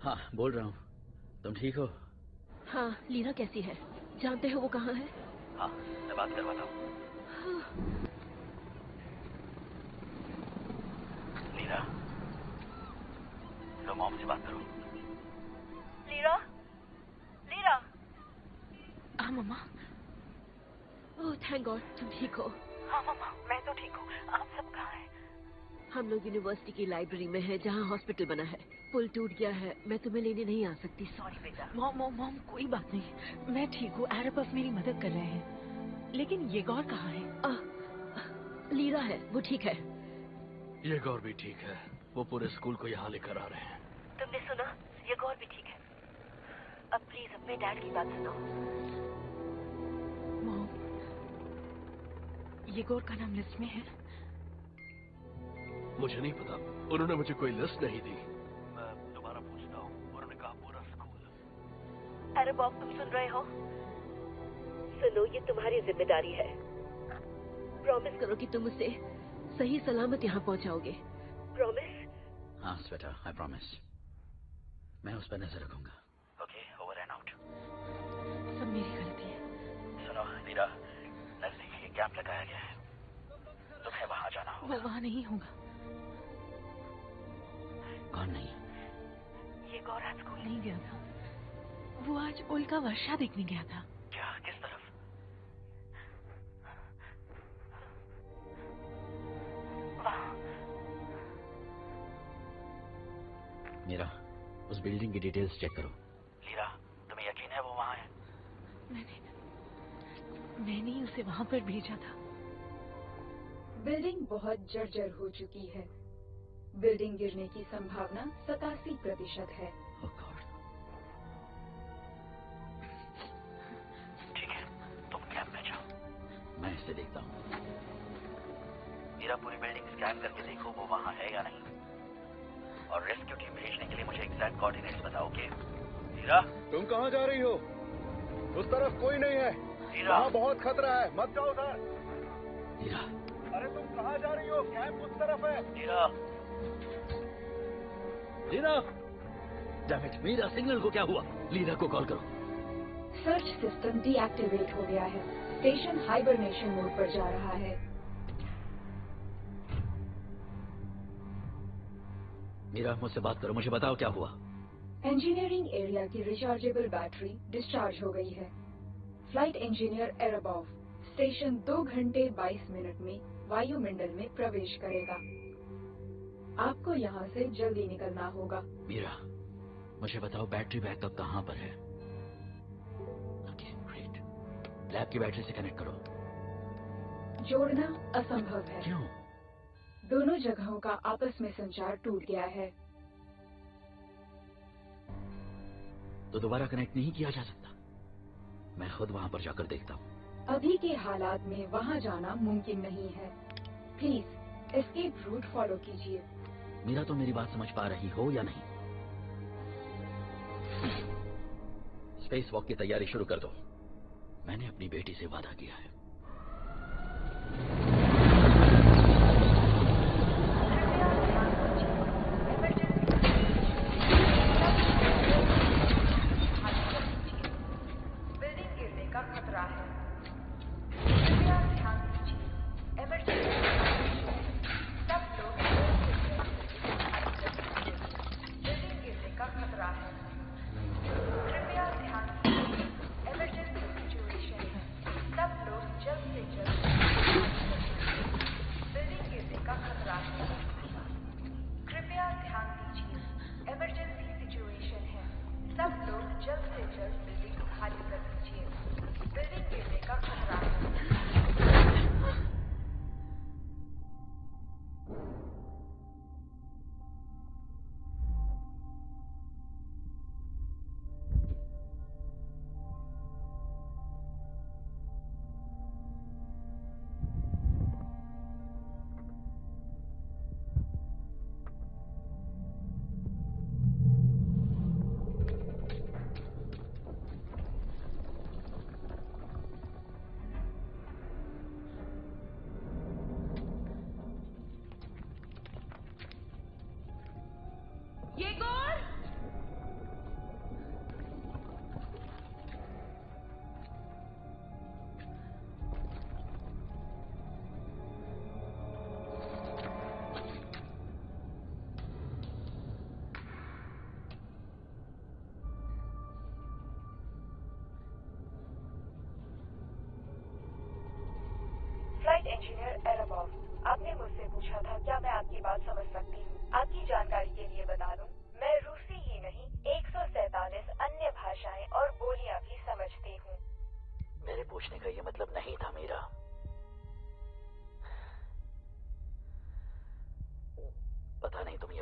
हाँ, बोल रहा हूँ। तुम ठीक हो? हाँ, लीरा कैसी है? जानते हो वो कहाँ है? हाँ, मैं बात करवाता हूँ। लीरा, लो मॉम से बात करो। Lira, lira. हाँ मम्मा। ओह थैंक गॉड, तुम ठीक हो? हाँ मम्मा, मैं तो ठीक हूँ। आप सब कहाँ हैं? हम लोग यूनिवर्सिटी की लाइब्रेरी में हैं, जहाँ हॉस्पिटल बना है। पुल टूट गया है, मैं तुम्हें लेने नहीं आ सकती। सॉरी बेटा। मॉम कोई बात नहीं, मैं ठीक हूँ। एरेबफ मेरी मदद कर रहे हैं। लेकिन ये गौर कहाँ है? लीरा है, वो ठीक है। ये गौर भी ठीक है, वो पूरे स्कूल को यहाँ लेकर आ रहे हैं। तुमने सुना? ये गौर भी ठीक है। अब प्लीज अपने डैड की बात सुनो। मॉम, ये गौर का नाम लिस्ट में है? मुझे नहीं पता, उन्होंने मुझे कोई लिस्ट नहीं दी। मैं दोबारा पूछता हूँ। उन्होंने कहा पूरा स्कूल। अरे बॉब, तुम सुन रहे हो? सुनो, ये तुम्हारी जिम्मेदारी है। प्रॉमिस करो कि तुम उसे सही सलामत यहाँ पहुँचाओगे। प्रॉमिस? हाँ स्वेटा, आई प्रॉमिस। मैं उस पर नजर रखूंगा। Okay, over and out. सब मेरी गलती है। सुनो लीरा, नजदीक एक कैंप लगाया गया है, तुम्हें वहाँ जाना होगा। वो वहाँ नहीं होगा। कौन नहीं? ये गौर आज स्कूल नहीं गया था। वो आज उल्का वर्षा देखने गया था। क्या? किस तरफ? मीरा, उस बिल्डिंग की डिटेल्स चेक करो। लीरा, तुम्हें यकीन है वो वहाँ है? मैंने ही उसे वहाँ पर भेजा था। बिल्डिंग बहुत जर्जर हो चुकी है। बिल्डिंग गिरने की संभावना 87% है। ठीक है, तुम कैंप में जाओ। मैं इसे देखता हूँ। मीरा, पूरी बिल्डिंग स्कैन करके देखो वो वहाँ है या नहीं। और रेस्क्यू टीम भेजने के लिए मुझे एग्जैक्ट कोऑर्डिनेट्स बताओ। ओके मीरा? तुम कहाँ जा रही हो? उस तरफ कोई नहीं है। वहाँ बहुत खतरा है, मत जाओ उधर। मीरा, अरे तुम कहाँ जा रही हो? कैंप उस तरफ है। Mira, Lira, damn it, Mira, signal को क्या हुआ? लीरा को कॉल करो। सर्च सिस्टम डीएक्टिवेट हो गया है। स्टेशन हाइबरनेशन मोड पर जा रहा है। मीरा, मुझसे बात करो, मुझे बताओ क्या हुआ। इंजीनियरिंग एरिया की रिचार्जेबल बैटरी डिस्चार्ज हो गई है। फ्लाइट इंजीनियर एरेबॉव स्टेशन 2 घंटे 22 मिनट में वायुमंडल में प्रवेश करेगा। आपको यहाँ से जल्दी निकलना होगा। मीरा, मुझे बताओ बैटरी बैकअप कहाँ पर है? Okay, great. लैब की बैटरी से कनेक्ट करो। जोड़ना असंभव है। क्यों? दोनों जगहों का आपस में संचार टूट गया है। तो दोबारा कनेक्ट नहीं किया जा सकता? मैं खुद वहाँ पर जाकर देखता हूँ। अभी के हालात में वहाँ जाना मुमकिन नहीं है। प्लीज एस्केप रूट फॉलो कीजिए। मीरा, तो मेरी बात समझ पा रही हो या नहीं? स्पेस वॉक की तैयारी शुरू कर दो। मैंने अपनी बेटी से वादा किया है। बिल्डिंग गिरने का खतरा है। कृपया ध्यान दीजिए। इमरजेंसी सब लोग बिल्डिंग गिरने का खतरा है। कृपया ध्यान दीजिए। इमरजेंसी सिचुएशन है। सब लोग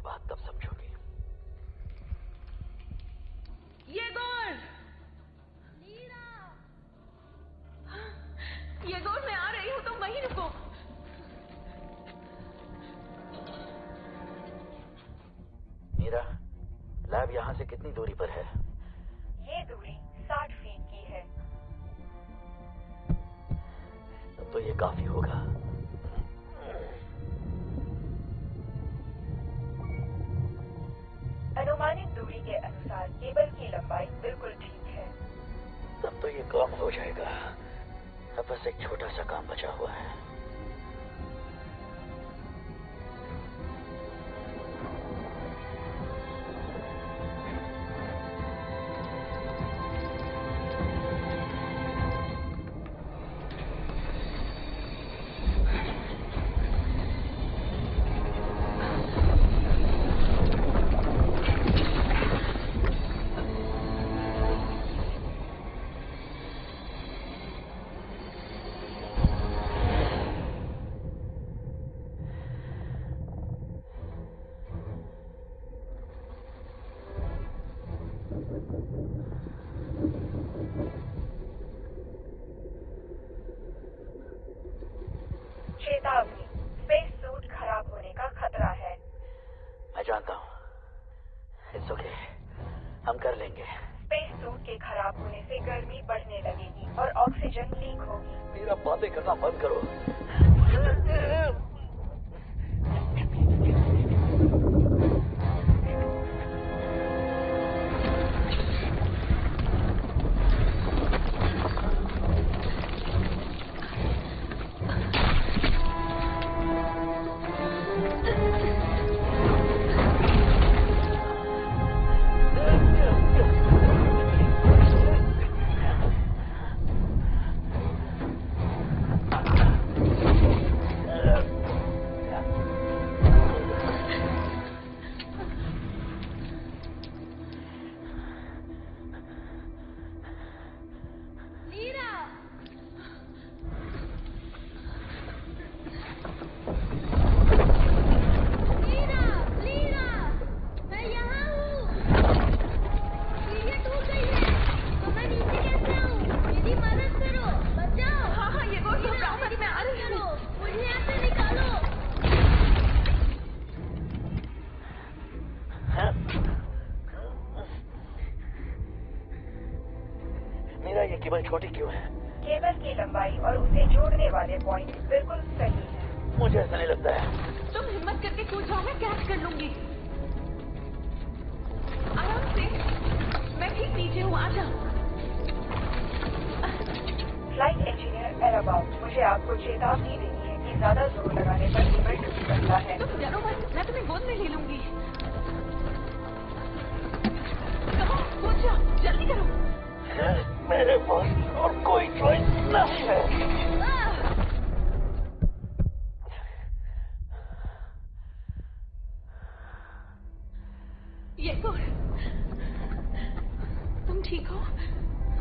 बाद तब समझोगी। ये गोल! ये गोल, मैं आ रही हूँ, तुम वहीं रुको। मीरा, लैब यहाँ से कितनी दूरी पर है? ये दूरी 60 फीट की है। तब तो ये काफी होगा। अनुमानित दूरी के अनुसार केबल की लंबाई बिल्कुल ठीक है। तब तो ये काम हो जाएगा। अब बस एक छोटा सा काम बचा हुआ है। चेतावनी, स्पेस सूट खराब होने का खतरा है। मैं जानता हूँ। इट्स ओके, हम कर लेंगे। स्पेस सूट के खराब होने से गर्मी बढ़ने लगेगी और ऑक्सीजन लीक होगी। मेरा बातें करना बंद करो। मेरा ये केबल छोटी क्यों है? केबल की लंबाई और उसे जोड़ने वाले पॉइंट बिल्कुल सही है। मुझे ऐसा नहीं लगता है। तुम हिम्मत करके कूद जाओ, मैं कैच कर लूंगी। आराम से, मैं ठीक नीचे हूँ, आ जाओ। फ्लाइट इंजीनियर एराबाउट, मुझे आपको चेतावनी देनी है कि ज्यादा जोर लगाने पर केबल टूट सकता है। तुम डरो मत, मैं तुम्हें गोद में ले लूंगी। कहो, कूद जाओ, जल्दी करो। मेरे पास और कोई चॉइस नहीं है। ये कौन? तुम ठीक हो?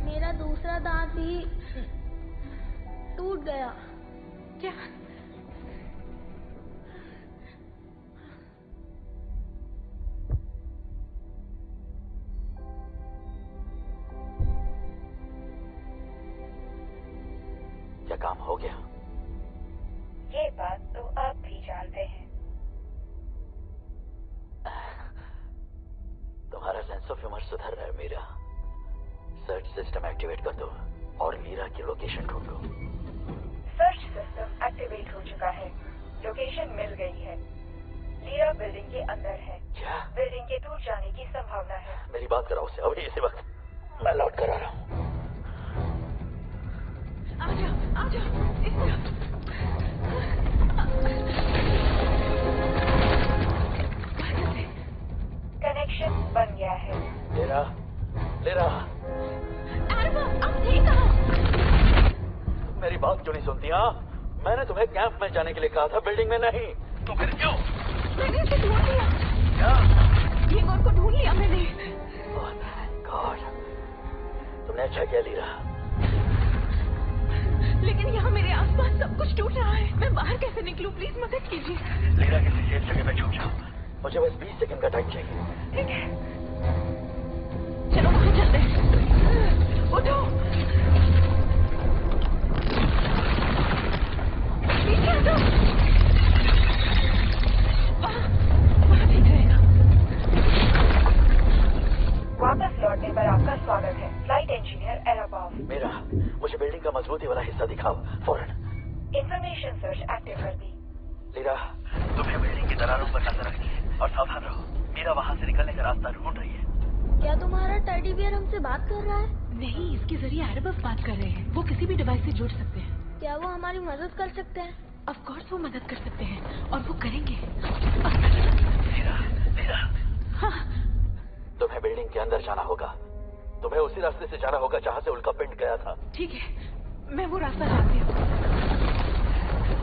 मेरा दूसरा दांत भी टूट गया। क्या? क्या काम हो गया? ये बात तो आप भी जानते हैं। तुम्हारा सेंस ऑफ ह्यूमर सुधर रहा है मीरा। सर्च सिस्टम एक्टिवेट कर दो और मीरा की लोकेशन ढूंढो। सर्च सिस्टम एक्टिवेट हो चुका है। लोकेशन मिल गई है। मीरा बिल्डिंग के अंदर है। क्या? बिल्डिंग के दूर जाने की संभावना है। मेरी बात कराओ उससे अभी इसी वक्त। मैं लौट कर आ रहा हूँ। आ जाओ, इस तरफ। कनेक्शन बन गया है। लेरा, अब ठीक कहा। मेरी बात क्यों नहीं सुनती? हाँ, मैंने तुम्हें कैंप में जाने के लिए कहा था, बिल्डिंग में नहीं। तो फिर क्यों? मैंने इसे ढूंढ लिया। क्या? ये गोल को ढूंढ लिया मैंने। गॉड, तुमने अच्छा किया लीरा। लेकिन यहाँ मेरे आसपास सब कुछ टूट रहा है। मैं बाहर कैसे निकलूं? प्लीज मदद कीजिए। लीरा किसी सेफ जगह पे छुप जाओ। मुझे बस 20 सेकंड का टाइम चाहिए। ठीक है, चलो वहां चलते हैं। उठो, पीछे हटो। वहां ठीक रहेगा। वापस लौटने पर आपका स्वागत है, फ्लाइट इंजीनियर एराबाफ। मेरा, मुझे बिल्डिंग का मजबूती वाला हिस्सा दिखाओ फौरन। इंफॉर्मेशन सर्च एक्टिव कर दी। लीरा, तुम्हें बिल्डिंग की दरारों पर नजर रखनी है और सावधान रहो। मीरा वहां से निकलने का रास्ता ढूंढ रही है। क्या तुम्हारा टेडी बियर हमसे बात कर रहा है? नहीं, इसके जरिए एराबफ बात कर रहे हैं। वो किसी भी डिवाइस से जुड़ सकते हैं। क्या वो हमारी मदद कर सकते हैं? ऑफ कोर्स वो मदद कर सकते हैं और वो करेंगे। लीरा, हाँ। तुम्हें बिल्डिंग के अंदर जाना होगा। तुम्हें उसी रास्ते से जाना होगा जहाँ से उल्का पिंड गया था। ठीक है, मैं वो रास्ता जानती हूँ।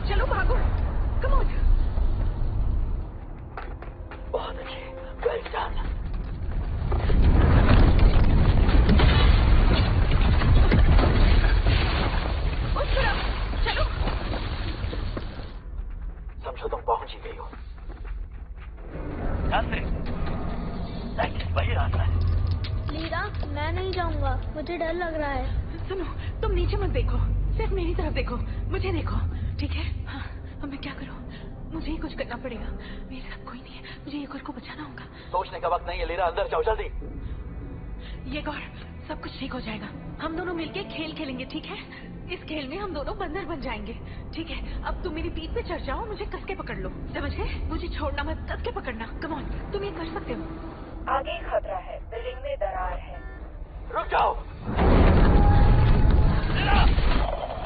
चलो भागो, कम ऑन। बहुत अच्छे, वेल डन। उस तरफ चलो। समझो तुम पहुंच ही गई हो। वही रास्ता है। लीरा, मैं नहीं जाऊंगा, मुझे डर लग रहा है। सुनो, तुम नीचे मत देखो, सिर्फ मेरी तरफ देखो, मुझे देखो, ठीक है? हाँ, अब मैं क्या करूँ? मुझे ही कुछ करना पड़ेगा। मेरे साथ कोई नहीं है, मुझे येगोर को बचाना होगा। सोचने का वक्त नहीं है लीरा, अंदर जाओ जल्दी। येगोर, सब कुछ ठीक हो जाएगा। हम दोनों मिलके खेल खेलेंगे, ठीक है? इस खेल में हम दोनों बंदर बन जाएंगे, ठीक है? अब तुम मेरी पीठ पे चढ़ जाओ, मुझे कस के पकड़ लो, समझ गए? मुझे छोड़ना मत, कस के पकड़ना। कम ऑन, तुम ये कर सकते हो। आगे खतरा है, बिल्डिंग में दरार है। रुक जाओ। Lira!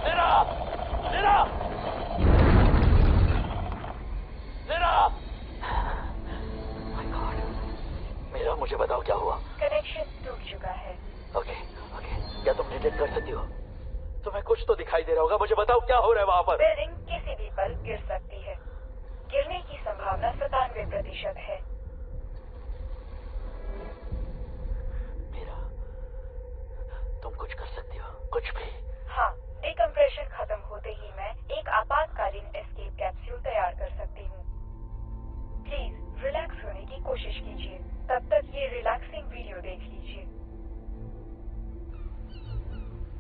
Lira! Lira! Lira! My God, मेरा, मुझे बताओ क्या हुआ? कनेक्शन टूट चुका है। ओके, क्या तुम डिटेक्ट कर सकती हो? तुम्हें कुछ तो दिखाई दे रहा होगा, मुझे बताओ क्या हो रहा है वहाँ पर? बिल्डिंग किसी भी पल गिर सकती है। गिरने की संभावना 97% है। मेरा, तुम कुछ कर सकती हो, कुछ भी? हाँ, डिकम्प्रेशन खत्म होते ही मैं एक आपातकालीन एस्केप कैप्सूल तैयार कर सकती हूँ। प्लीज रिलैक्स होने की कोशिश कीजिए, तब तक ये रिलैक्सिंग वीडियो देख लीजिए।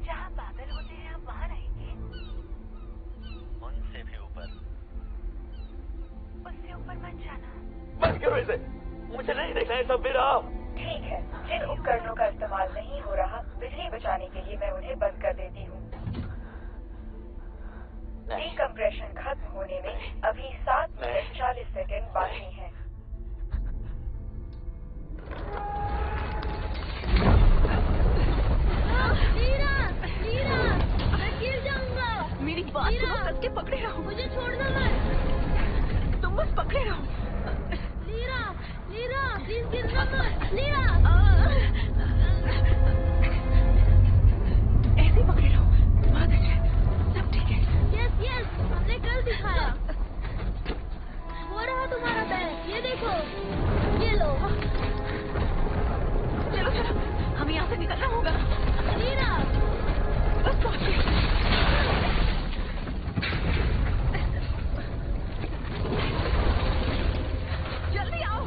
जहाँ बादल होते हैं आप वहाँ रहेंगे? उनसे भी ऊपर। उससे ऊपर मत जाना। बंद करो इसे, मुझे नहीं देखना है सब मेरा। ठीक है, जिन उपकरणों का इस्तेमाल नहीं हो रहा, बिजली बचाने के लिए मैं उन्हें बंद कर देती हूँ। डिकम्प्रेशन खत्म होने में अभी 7 मिनट 40 सेकंड बाकी हैं। लीरा, मैं गिर जाऊंगा। मेरी बात सुनो, कस के पकड़े रहो। मुझे छोड़ना मत। तुम बस पकड़े रहो। लीरा, प्लीज गिरना मत। लीरा, ऐसे पकड़े रहो। बहुत अच्छे, सब ठीक है। यस, हमने कल दिखाया। वो रहा तुम्हारा पैर, ये देखो, ये लो। चलो, हमें यहाँ से निकलना होगा। लीरा, बस पहुंचे। जल्दी आओ।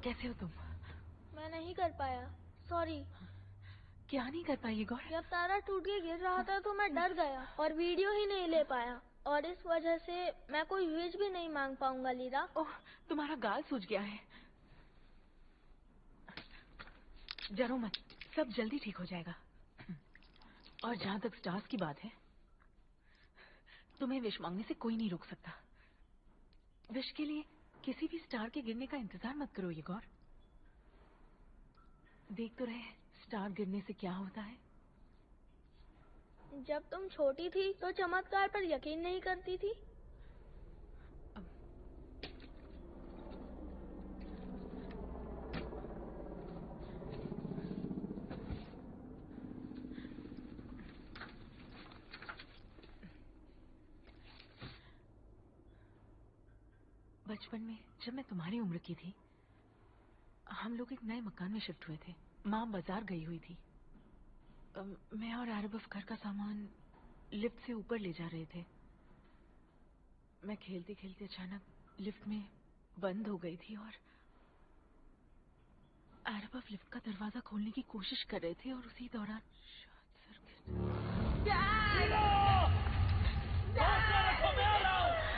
कैसे हो तुम? मैं नहीं कर पाया, सॉरी। क्या नहीं कर पाई गौर? जब तारा टूट के गिर रहा था तो मैं डर गया और वीडियो ही नहीं ले पाया, और इस वजह से मैं कोई विश भी नहीं मांग पाऊंगा लीरा। ओह, तुम्हारा गाल सूज गया है। डरो मत, सब जल्दी ठीक हो जाएगा। और जहाँ तक स्टार्स की बात है, तुम्हें विश मांगने से कोई नहीं रोक सकता। विश के लिए किसी भी स्टार के गिरने का इंतजार मत करो ये गौर। देख तो रहे स्टार गिरने से क्या होता है। जब तुम छोटी थी तो चमत्कार पर यकीन नहीं करती थी। बचपन में जब मैं तुम्हारी उम्र की थी, हम लोग एक नए मकान में शिफ्ट हुए थे। माँ बाजार गई हुई थी। मैं और आरबफ घर का सामान लिफ्ट से ऊपर ले जा रहे थे। मैं खेलते खेलते अचानक लिफ्ट में बंद हो गई थी और आरबफ लिफ्ट का दरवाजा खोलने की कोशिश कर रहे थे और उसी दौरान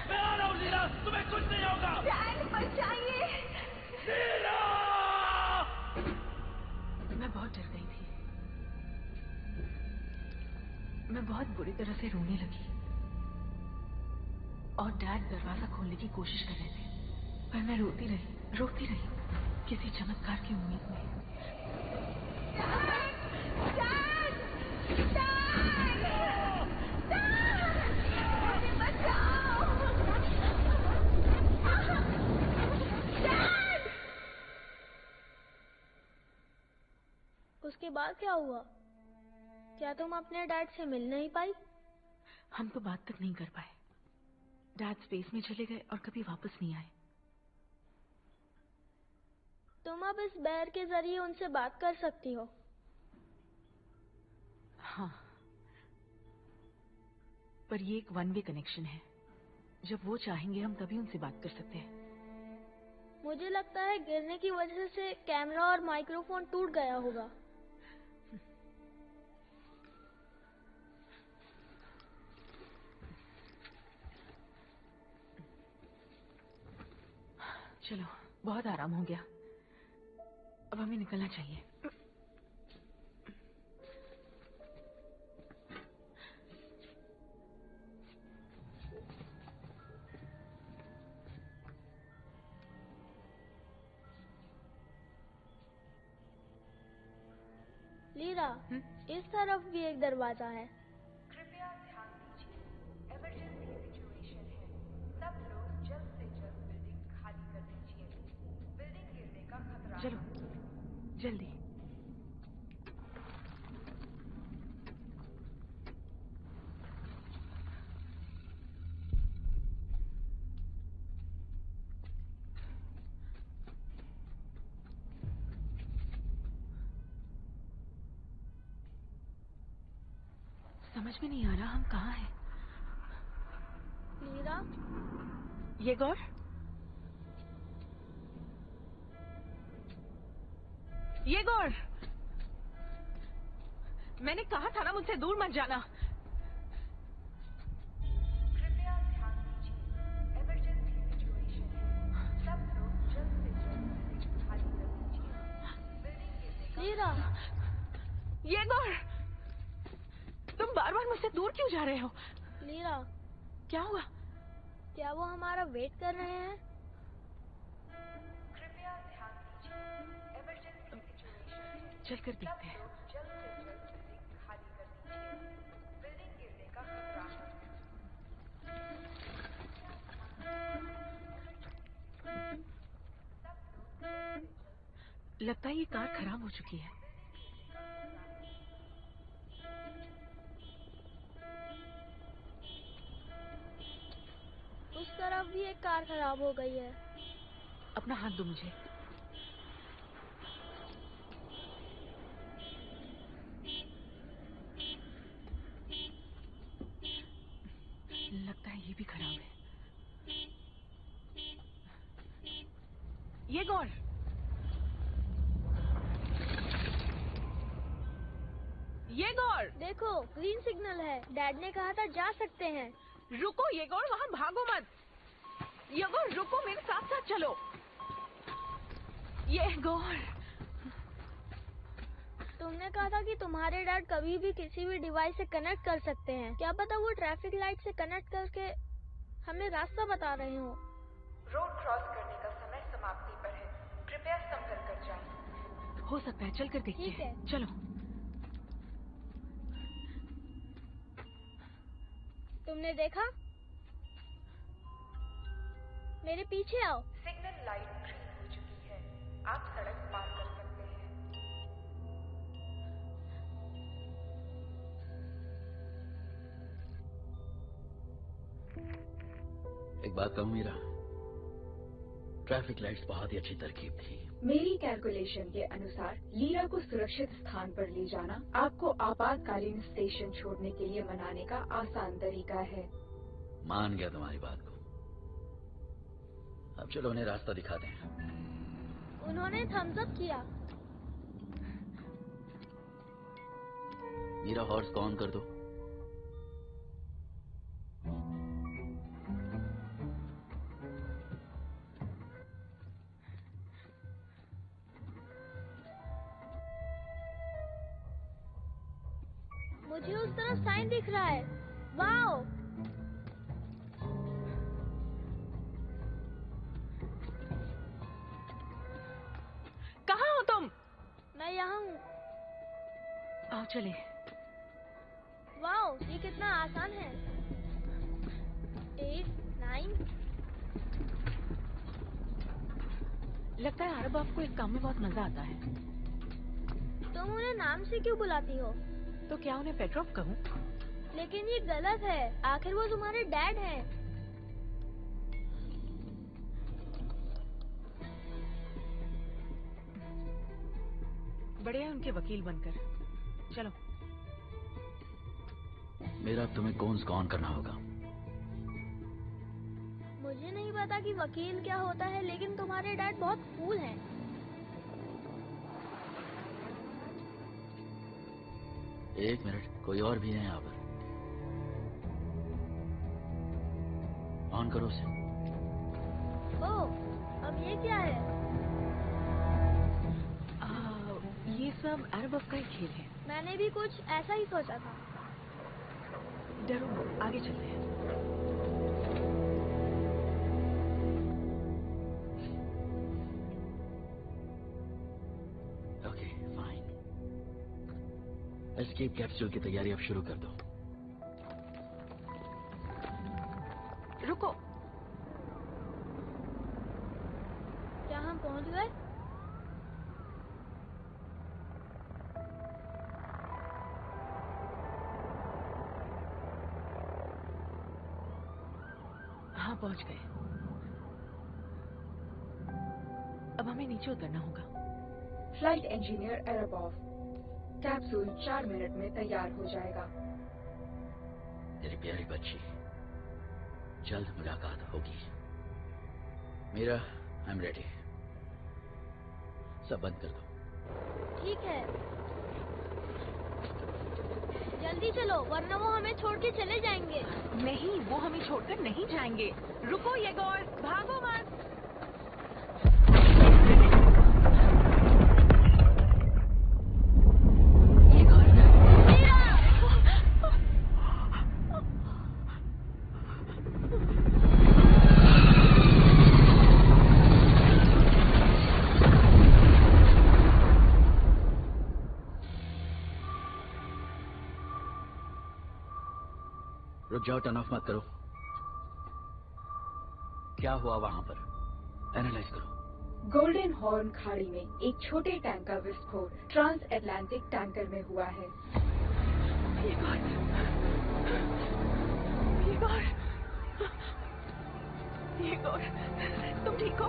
मैं आ रहा हूँ लीला, तुम्हें कुछ नहीं होगा। डैड बचाइए। मैं बहुत डर गई थी। मैं बहुत बुरी तरह से रोने लगी और डैड दरवाजा खोलने की कोशिश कर रहे थे, पर मैं रोती रही किसी चमत्कार की उम्मीद में। उसके बाद क्या हुआ? क्या तुम अपने डैड से मिल नहीं पाई? हम तो बात तक नहीं कर पाए। डैड स्पेस में चले गए और कभी वापस नहीं आए। तुम अब इस बैर के जरिए उनसे बात कर सकती हो। हाँ, पर ये एक वन वे कनेक्शन है। जब वो चाहेंगे हम तभी उनसे बात कर सकते हैं। मुझे लगता है गिरने की वजह से कैमरा और माइक्रोफोन टूट गया होगा। चलो, बहुत आराम हो गया। अब हमें निकलना चाहिए। लीरा, इस तरफ भी एक दरवाजा है। कृपया ध्यान दीजिए, इमरजेंसी सिचुएशन है। सब लोग जल्द से जल्द बिल्डिंग खाली कर दीजिए। बिल्डिंग गिरने का खतरा। चलो, जल्दी। समझ में नहीं आ रहा हम कहाँ हैं। लीरा, ये गौर, ये गौर, मैंने कहा था ना मुझसे दूर मत जाना। कृपया ध्यान दीजिए, इमरजेंसी सिचुएशन है। सब लोग जल्द से जल्द बिल्डिंग खाली कर दीजिए। बिल्डिंग गिरने का लीरा, ये गौर, तुम बार बार मुझसे दूर क्यों जा रहे हो? लीरा, क्या हुआ? क्या वो हमारा वेट कर रहे हैं? कृपया ध्यान दीजिए, इमरजेंसी सिचुएशन है। चलकर देखते हैं। सब लोग जल्द से जल्द बिल्डिंग खाली कर दीजिए। बिल्डिंग गिरने का खतरा है। लगता है ये कार खराब हो चुकी है। उस तरफ भी एक कार खराब हो गई है। अपना हाथ दो मुझे। लगता है ये भी खराब है। ये गौर, येगोर! देखो ग्रीन सिग्नल है। डैड ने कहा था जा सकते हैं। रुको येगोर, वहाँ भागो मत। येगोर रुको, मेरे साथ साथ चलो। येगोर, तुमने कहा था कि तुम्हारे डैड कभी भी किसी भी डिवाइस से कनेक्ट कर सकते हैं। क्या पता वो ट्रैफिक लाइट से कनेक्ट करके हमें रास्ता बता रहे हो। रोड क्रॉस करने का समय समाप्ति पर है, कृपया संभल कर जाएं। हो सकता है, चल कर देखते हैं। ठीक है। चलो। तुमने देखा? मेरे पीछे आओ। सिग्नल लाइट ग्रीन हो चुकी है, आप सड़क पार कर सकते हैं। एक बात कहूँ मीरा, ट्रैफिक लाइट्स बहुत ही अच्छी तरकीब थी। मेरी कैलकुलेशन के अनुसार लीरा को सुरक्षित स्थान पर ले जाना आपको आपातकालीन स्टेशन छोड़ने के लिए मनाने का आसान तरीका है। मान गया तुम्हारी बात को। अब चलो उन्हें रास्ता दिखाते हैं। उन्होंने थम्स अप किया। मीरा हॉर्स को ऑन कर दो। मुझे उस तरफ साइन दिख रहा है। वाओ! कहाँ हो तुम? मैं यहाँ हूँ। आओ चले। वाओ, ये कितना आसान है। 8, 9। लगता है अरब आपको इस काम में बहुत मजा आता है। तुम उन्हें नाम से क्यों बुलाती हो? तो क्या उन्हें पेट्रोफ कहूँ? लेकिन ये गलत है, आखिर वो तुम्हारे डैड हैं। बढ़िया उनके वकील बनकर। चलो। मेरा अब तुम्हें कौन से ऑन करना होगा। मुझे नहीं पता कि वकील क्या होता है, लेकिन तुम्हारे डैड बहुत कूल हैं। एक मिनट, कोई और भी है यहाँ पर। ऑन करो उसे। ओह, अब ये क्या है? ये सब अरब का ही खेल है। मैंने भी कुछ ऐसा ही सोचा था। डरो, आगे चलते हैं। Okay, fine. एस्केप कैप्सूल की तैयारी अब शुरू कर दो। रुको। क्या हम पहुंच गए? हाँ, पहुंच गए। अब हमें नीचे उतरना होगा। फ्लाइट इंजीनियर एरबॉफ, कैप्सूल 4 मिनट में तैयार हो जाएगा। मेरी प्यारी बच्ची, जल्द मुलाकात होगी। Mira, I am ready. सब बंद कर दो। ठीक है। जल्दी चलो, वरना वो हमें छोड़ के चले जाएंगे। नहीं, वो हमें छोड़कर नहीं जाएंगे। रुको येगोर, भागो मत। रुक जाओ, टर्न ऑफ मत करो। क्या हुआ वहां पर? एनालाइज करो। गोल्डन हॉर्न खाड़ी में एक छोटे टैंक का विस्फोट ट्रांस अटलांटिक टैंकर में हुआ है। येगोर, तुम ठीक हो?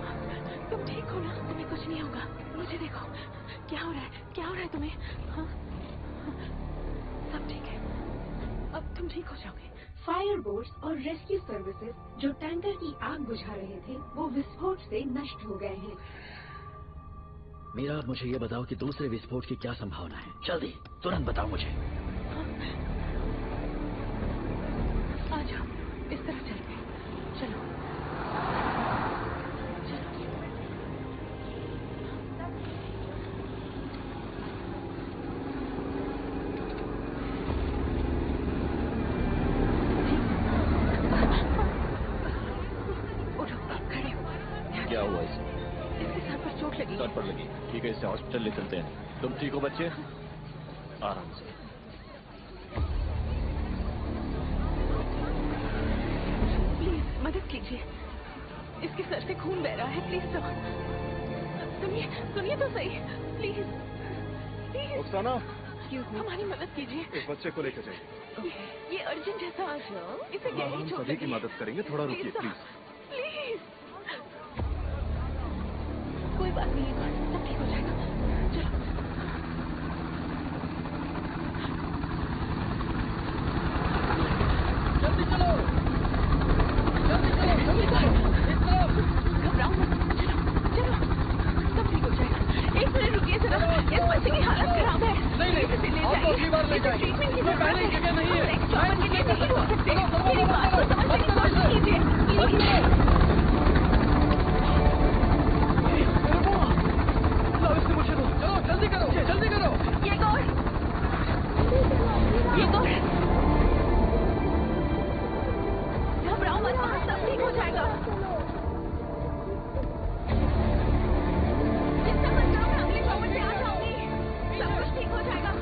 तुम ठीक हो ना? तुम्हें कुछ नहीं होगा। मुझे देखो, क्या हो रहा है? क्या हो रहा है तुम्हें? हाँ? सब ठीक है, अब तुम ठीक हो जाओगे। फायर बोट्स और रेस्क्यू सर्विसेज जो टैंकर की आग बुझा रहे थे, वो विस्फोट से नष्ट हो गए हैं। मीरा, मुझे ये बताओ कि दूसरे विस्फोट की क्या संभावना है? जल्दी, तुरंत बताओ मुझे। पर लगी। ठीक है, इसे हॉस्पिटल ले चलते हैं। तुम ठीक हो बच्चे? आराम से। प्लीज मदद कीजिए, इसके सर से खून बह रहा है। प्लीज सुनिए तो सही, प्लीज प्लीज। रुखसाना, हमारी मदद कीजिए। इस बच्चे को लेकर जाइए। ये अर्जेंट है सर, इसे गहरी हम चोट सभी की लगी है। मदद करेंगे, थोड़ा रुकिए प्लीज। प्लीज। कोई बात नहीं, सब ठीक हो जाएगा। चलो। जल्दी चलो, जल्दी चलो, जल्दी चलो। घबराओ मत, चलो सब ठीक हो जाएगा। एक मिनट रुकिए जरा, इस बच्चे की हालत खराब है। नहीं, आपको अगली बार ले जाएंगे। इसमें पहले ही जगह नहीं है। के लिए नहीं हो सकते। मेरी बात को समझने की कोशिश कीजिए। मुझे दो, चलो जल्दी करो, जल्दी करो। ये गौर, घबराओ मत, सब ठीक हो जाएगा। चिंता मत करो, मैं अगले शॉवर से आ जाऊंगी। सब कुछ ठीक हो जाएगा।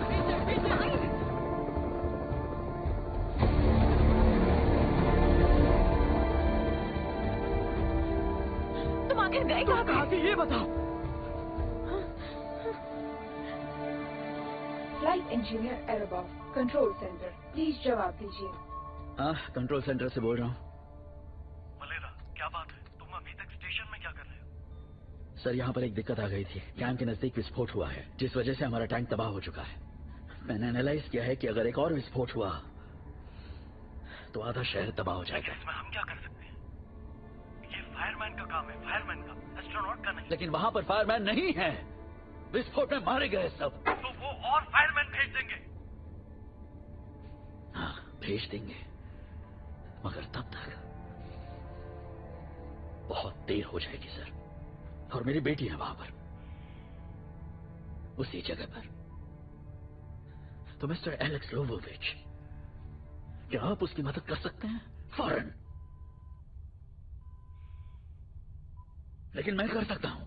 तुम आखिर गए कहाँ थे? ये बताओ। फ्लाइट इंजीनियर एरोबॉफ, कंट्रोल सेंटर, प्लीज जवाब दीजिए। हाँ, कंट्रोल सेंटर से बोल रहा हूँ। मलेरा, क्या बात है? तुम अभी तक स्टेशन में क्या कर रहे हो? सर, यहाँ पर एक दिक्कत आ गई थी। टैंक के नजदीक विस्फोट हुआ है, जिस वजह से हमारा टैंक तबाह हो चुका है। मैंने एनालाइज किया है कि अगर एक और विस्फोट हुआ तो आधा शहर तबाह हो जाएगा। इसमें हम क्या कर सकते हैं? ये फायरमैन का काम है, फायरमैन का, एस्ट्रोनॉट का नहीं। लेकिन वहाँ पर फायरमैन नहीं है, विस्फोट में मारे गए सब। तो वो और फायरमैन भेज देंगे। हाँ, भेज देंगे, मगर तब तक बहुत देर हो जाएगी सर। और मेरी बेटी है वहां पर, उसी जगह पर। तो मिस्टर एलेक्स लोवोविच, क्या आप उसकी मदद कर सकते हैं? फौरन। लेकिन मैं कर सकता हूं।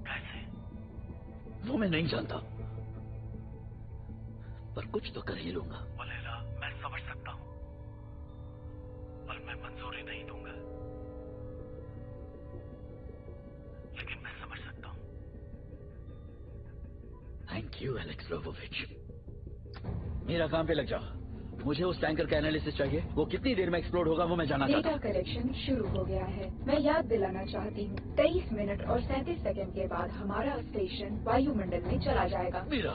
कैसे? वो मैं नहीं जानता, पर कुछ तो कर ही लूंगा। मलेरा, मैं समझ सकता हूं, पर मैं मंजूरी नहीं दूंगा। लेकिन मैं समझ सकता हूं। Thank you Alex Lovovich. मेरा काम पे लग जाओ। मुझे उस टैंकर का एनालिसिस चाहिए। वो कितनी देर में एक्सप्लोड होगा वो मैं जानना चाहता हूँ। डेटा कलेक्शन शुरू हो गया है। मैं याद दिलाना चाहती हूँ, 23 मिनट और 37 सेकंड के बाद हमारा स्टेशन वायुमंडल में चला जाएगा। मीरा,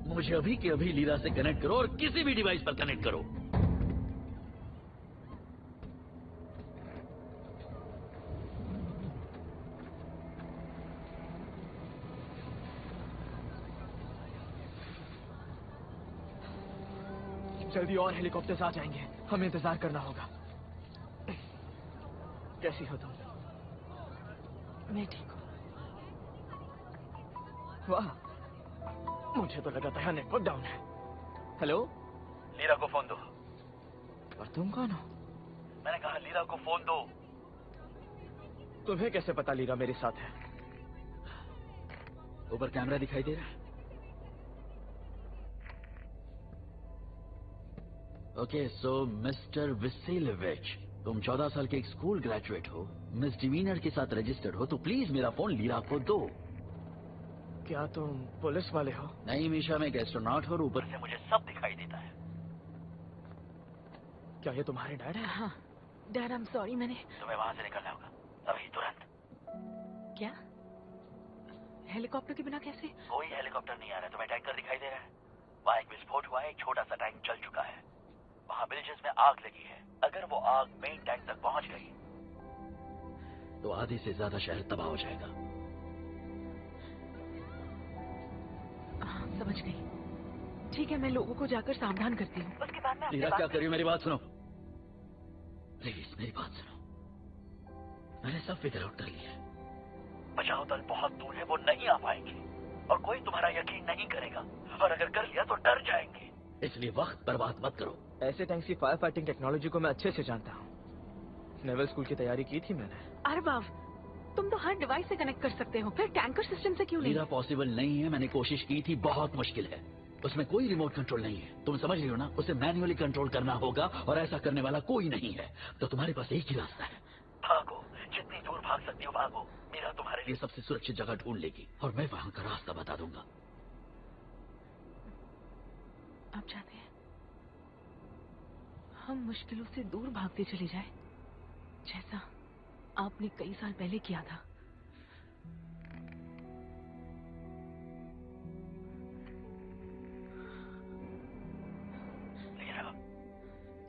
मुझे अभी के अभी लीरा से कनेक्ट करो और किसी भी डिवाइस पर कनेक्ट करो। जल्दी और हेलीकॉप्टर्स आ जाएंगे, हमें इंतजार करना होगा। कैसी हो तुम? मैं ठीक हूँ। वाह, मुझे तो लगा था नेटवर्क डाउन है। हेलो, लीरा को फोन दो। और तुम कौन हो? मैंने कहा लीरा को फोन दो। तुम्हें कैसे पता लीरा मेरे साथ है? ऊपर कैमरा दिखाई दे रहा है। ओके, सो मिस्टर विसेलेविच, तुम 14 साल के एक स्कूल ग्रेजुएट हो, मिस डिवीनर के साथ रजिस्टर्ड हो, तो प्लीज मेरा फोन लीरा को दो। क्या तुम पुलिस वाले हो? नहीं मीशा, मैं एक एस्ट्रोनॉट हूँ, ऊपर से मुझे सब दिखाई देता है। क्या ये तुम्हारे डैड है? हाँ डैड, आई एम सॉरी। मैंने तुम्हें वहां से निकलना होगा अभी, तुरंत। क्या? हेलीकॉप्टर के बिना कैसे? कोई हेलीकॉप्टर नहीं आ रहा है। तुम्हें टैंकर दिखाई दे रहा है? वहाँ एक विस्फोट हुआ है, एक छोटा सा टैंक जल चुका है। वहाँ ब्रिजेस में आग लगी है। अगर वो आग मेन टैंक तक पहुंच गई तो आधे से ज्यादा शहर तबाह हो जाएगा। समझ गई। ठीक है, मैं लोगों को जाकर सावधान करती हूँ। उसके बाद मैं लीरा क्या करिए, मेरी बात सुनो प्लीज, मेरी बात सुनो। मैंने सब फिगर आउट कर लिया है। बचाव दल बहुत दूर है, वो नहीं आ पाएंगे और कोई तुम्हारा यकीन नहीं करेगा, और अगर कर लिया तो डर जाएंगे। इसलिए वक्त बर्बाद मत करो। ऐसे टैंक्स की फायर फाइटिंग टेक्नोलॉजी को मैं अच्छे से जानता हूँ। नेवल स्कूल की तैयारी की थी मैंने। अरे बाप, तुम तो हर डिवाइस से कनेक्ट कर सकते हो, फिर टैंकर सिस्टम से क्यों नहीं? मेरा पॉसिबल नहीं है, मैंने कोशिश की थी, बहुत मुश्किल है। उसमें कोई रिमोट कंट्रोल नहीं है, तुम समझ रही हो ना? उसे मैन्युअली कंट्रोल करना होगा और ऐसा करने वाला कोई नहीं है। तो तुम्हारे पास एक ही रास्ता है, भागो, जितनी दूर भाग सकती हो भागो। मीरा तुम्हारे ये सबसे सुरक्षित जगह ढूंढ लेगी और मैं वहां का रास्ता बता दूंगा। आप चाहते हैं हम मुश्किलों से दूर भागते चले जाए, जैसा आपने कई साल पहले किया था?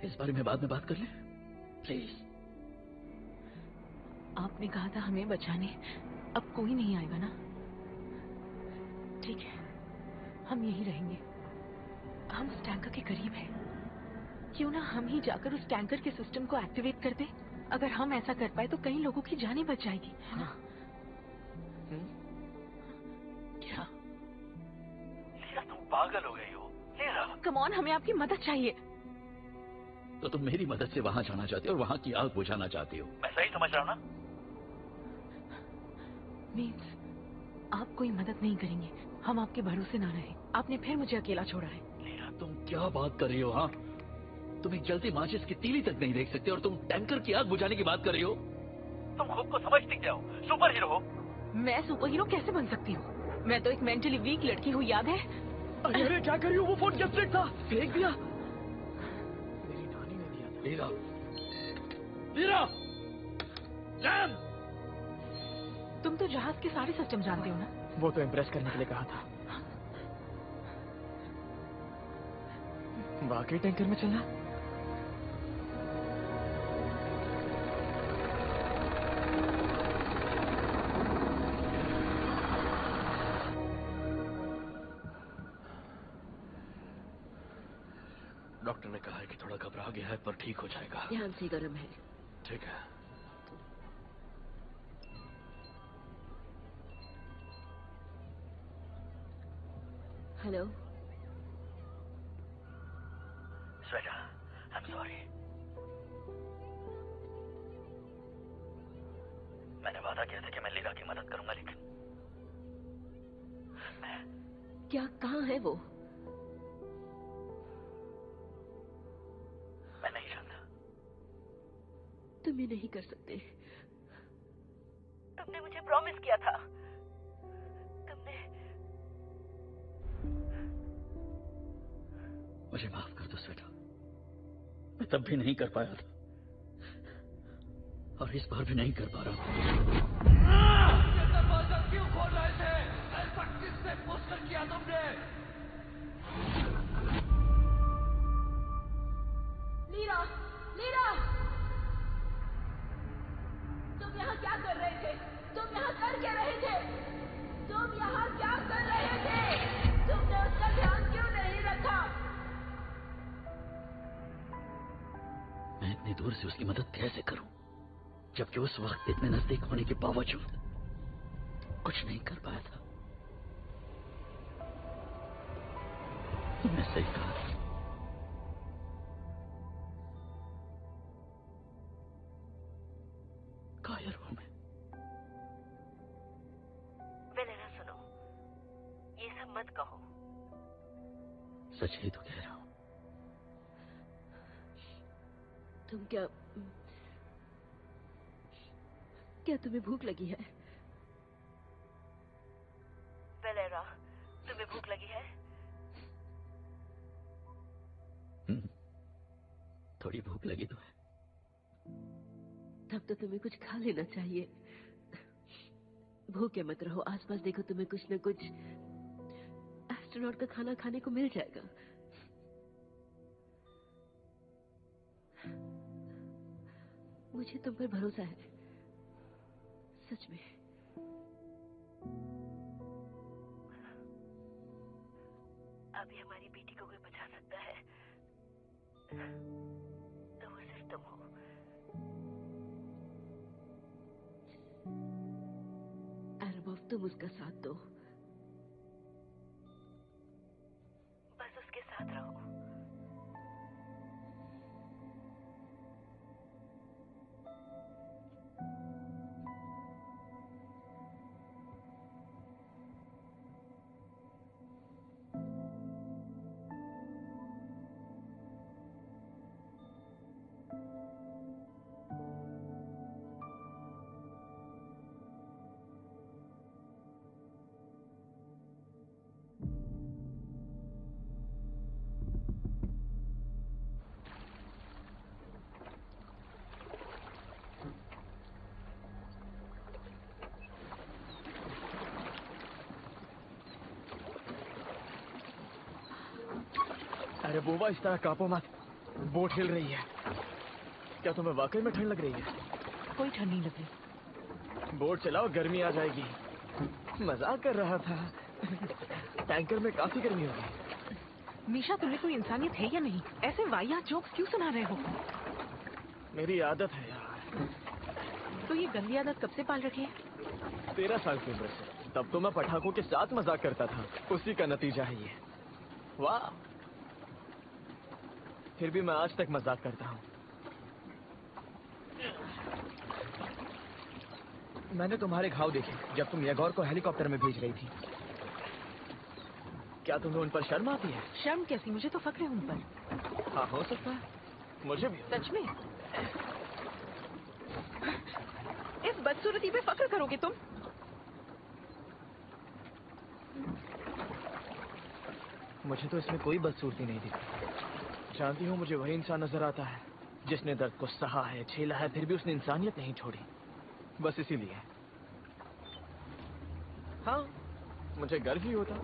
इस बारे में बाद में बात कर ले प्लीज। आपने कहा था हमें बचाने, अब कोई नहीं आएगा ना? ठीक है, हम यहीं रहेंगे। हम उस टैंकर के करीब हैं, क्यों ना हम ही जाकर उस टैंकर के सिस्टम को एक्टिवेट कर दें? अगर हम ऐसा कर पाए तो कई लोगों की जानें बच जाएगी, है ना? क्या? मीरा तुम पागल हो गई हो। मीरा कम ऑन, हमें आपकी मदद चाहिए। तो तुम मेरी मदद से वहां जाना चाहती हो और वहां की आग बुझाना चाहती हो? मैं सही समझ रहा हूं ना? मीन्स आप कोई मदद नहीं करेंगे, हम आपके भरोसे ना रहे। आपने फिर मुझे अकेला छोड़ा है। मीरा तुम क्या बात कर रही हो? हाँ, तुम एक जलती माचिस की तीली तक नहीं देख सकते और तुम टैंकर की आग बुझाने की बात कर रही हो? तुम खुद को समझती क्या हो? सुपर हीरो हो। मैं सुपर हीरो कैसे बन सकती हूँ? मैं तो एक मेंटली वीक लड़की हूँ, याद है? अरे क्या कर रही हो? वो फोन जब था, फेंक दिया। मीरा, मीरा, रैम! तुम तो जहाज के सारे सिस्टम जानते हो ना? वो तो इम्प्रेस करने के लिए कहा था। वाकई टैंकर में चलना? डॉक्टर ने कहा है कि थोड़ा घबरा गया है पर ठीक हो जाएगा। ध्यान से, गर्म है। ठीक है। Hello Shweta, I am sorry. मैंने वादा किया था कि मैं लीला की मदद करूंगा, लेकिन क्या? कहाँ है वो? मैं नहीं जानता। तुम ये नहीं कर सकते। तुमने मुझे प्रॉमिस किया था। तुमने मुझे माफ कर दो श्वेता, मैं तब भी नहीं कर पाया था और इस बार भी नहीं कर पा रहा हूँ। दरवाजा क्यों खोल रहे थे? ऐसा किससे पूछकर किया तुमने? लीरा, लीरा, तुम यहाँ क्या कर रहे थे? तुम यहाँ कर क्या रहे थे? तुम यहाँ क्या कर रहे थे? तुमने उसका ध्यान क्यों नहीं रखा? मैं इतनी दूर से उसकी मदद कैसे करूं, जबकि उस वक्त इतने नजदीक होने के बावजूद कुछ नहीं कर पाया था। तुमने सही कहा। कायर हूं मैं। वेलेरा सुनो, ये सब मत कहो। सच ही तो कह रहा हूं। तुम क्या तुम्हें भूख लगी है? वेलेरा, तुम्हें भूख लगी है? थोड़ी भूख लगी तो है। तब तो तुम्हें कुछ खा लेना चाहिए। भूखे मत रहो, आसपास देखो, तुम्हें कुछ न कुछ एस्ट्रोनॉट का खाना खाने को मिल जाएगा। मुझे तुम पर भरोसा है, सच में। अभी हमारी बेटी को कोई बचा सकता है तो वो सिर्फ तुम हो। अरबाब, तुम उसका साथ दो। बस उसके साथ रहो। महबूबा इस तरह कांपो मत, बोट हिल रही है। क्या तुम्हें वाकई में ठंड लग रही है? कोई ठंड नहीं लग रही। बोट चलाओ, गर्मी आ जाएगी। मजाक कर रहा था। टैंकर में काफी गर्मी होगी। मीशा, तुम्हें कोई इंसानियत है या नहीं? ऐसे वाहियात जोक्स क्यों सुना रहे हो? मेरी आदत है यार। तो ये गंदी आदत कब से पाल रखी है? 13 साल की उम्र से। तब तो मैं पटाखों के साथ मजाक करता था। उसी का नतीजा है ये। वाह, फिर भी मैं आज तक मजाक करता हूँ। मैंने तुम्हारे घाव देखे जब तुम येगोर को हेलीकॉप्टर में भेज रही थी। क्या तुम्हें उन पर शर्म आती है? शर्म कैसी? मुझे तो फक्र है उन पर। हाँ, हो सकता है, मुझे भी। सच में? इस बदसूरती पे फक्र करोगे तुम? मुझे तो इसमें कोई बदसूरती नहीं दिखती। जानती हूँ, मुझे वही इंसान नजर आता है जिसने दर्द को सहा है, झेला है, फिर भी उसने इंसानियत नहीं छोड़ी। बस इसीलिए। हाँ, मुझे गर्व ही होता।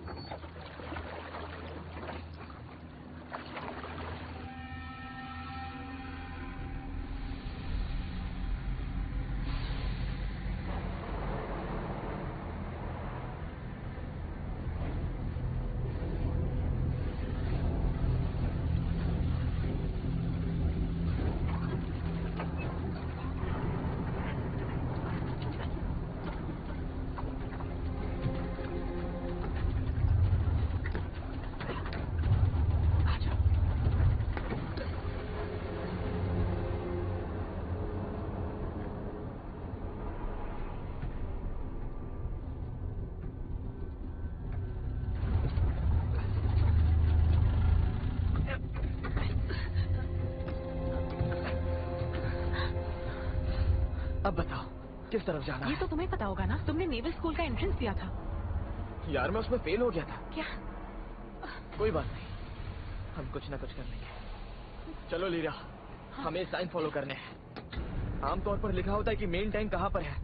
अब बताओ, किस तरफ जाना है? ये तो तुम्हें पता होगा ना, तुमने नेवल स्कूल का एंट्रेंस दिया था। यार, मैं उसमें फेल हो गया था। क्या? कोई बात नहीं, हम कुछ ना कुछ कर लेंगे। चलो लीरा, हमें साइन फॉलो करने हैं। आमतौर पर लिखा होता है कि मेन टैंक कहाँ पर है।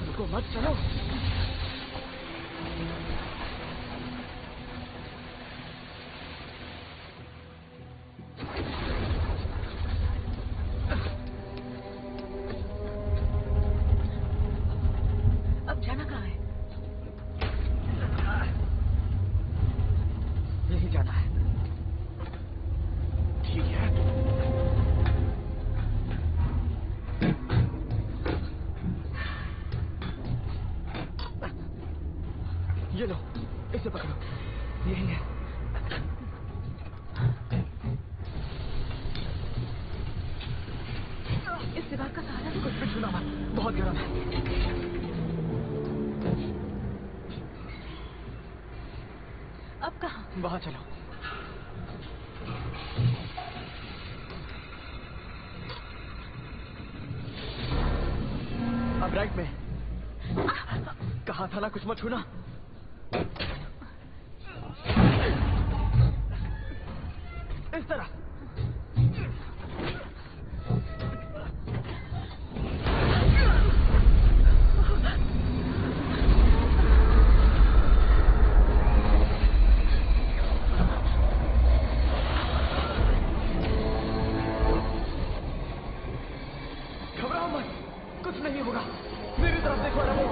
रुको मत, चलो। अब जाना कहाँ है? यही जाना है। ठीक है। ये लो, इसे पकड़ो। यही है। इस दीवार का सहारा कुछ भी छूना मत, बहुत गर्म है। अब कहाँ? वहां चलो। अब राइट में। कहा था ना कुछ मत छूना। इस तरह। घबराओ मत, कुछ नहीं होगा। मेरी तरफ देखो रमो।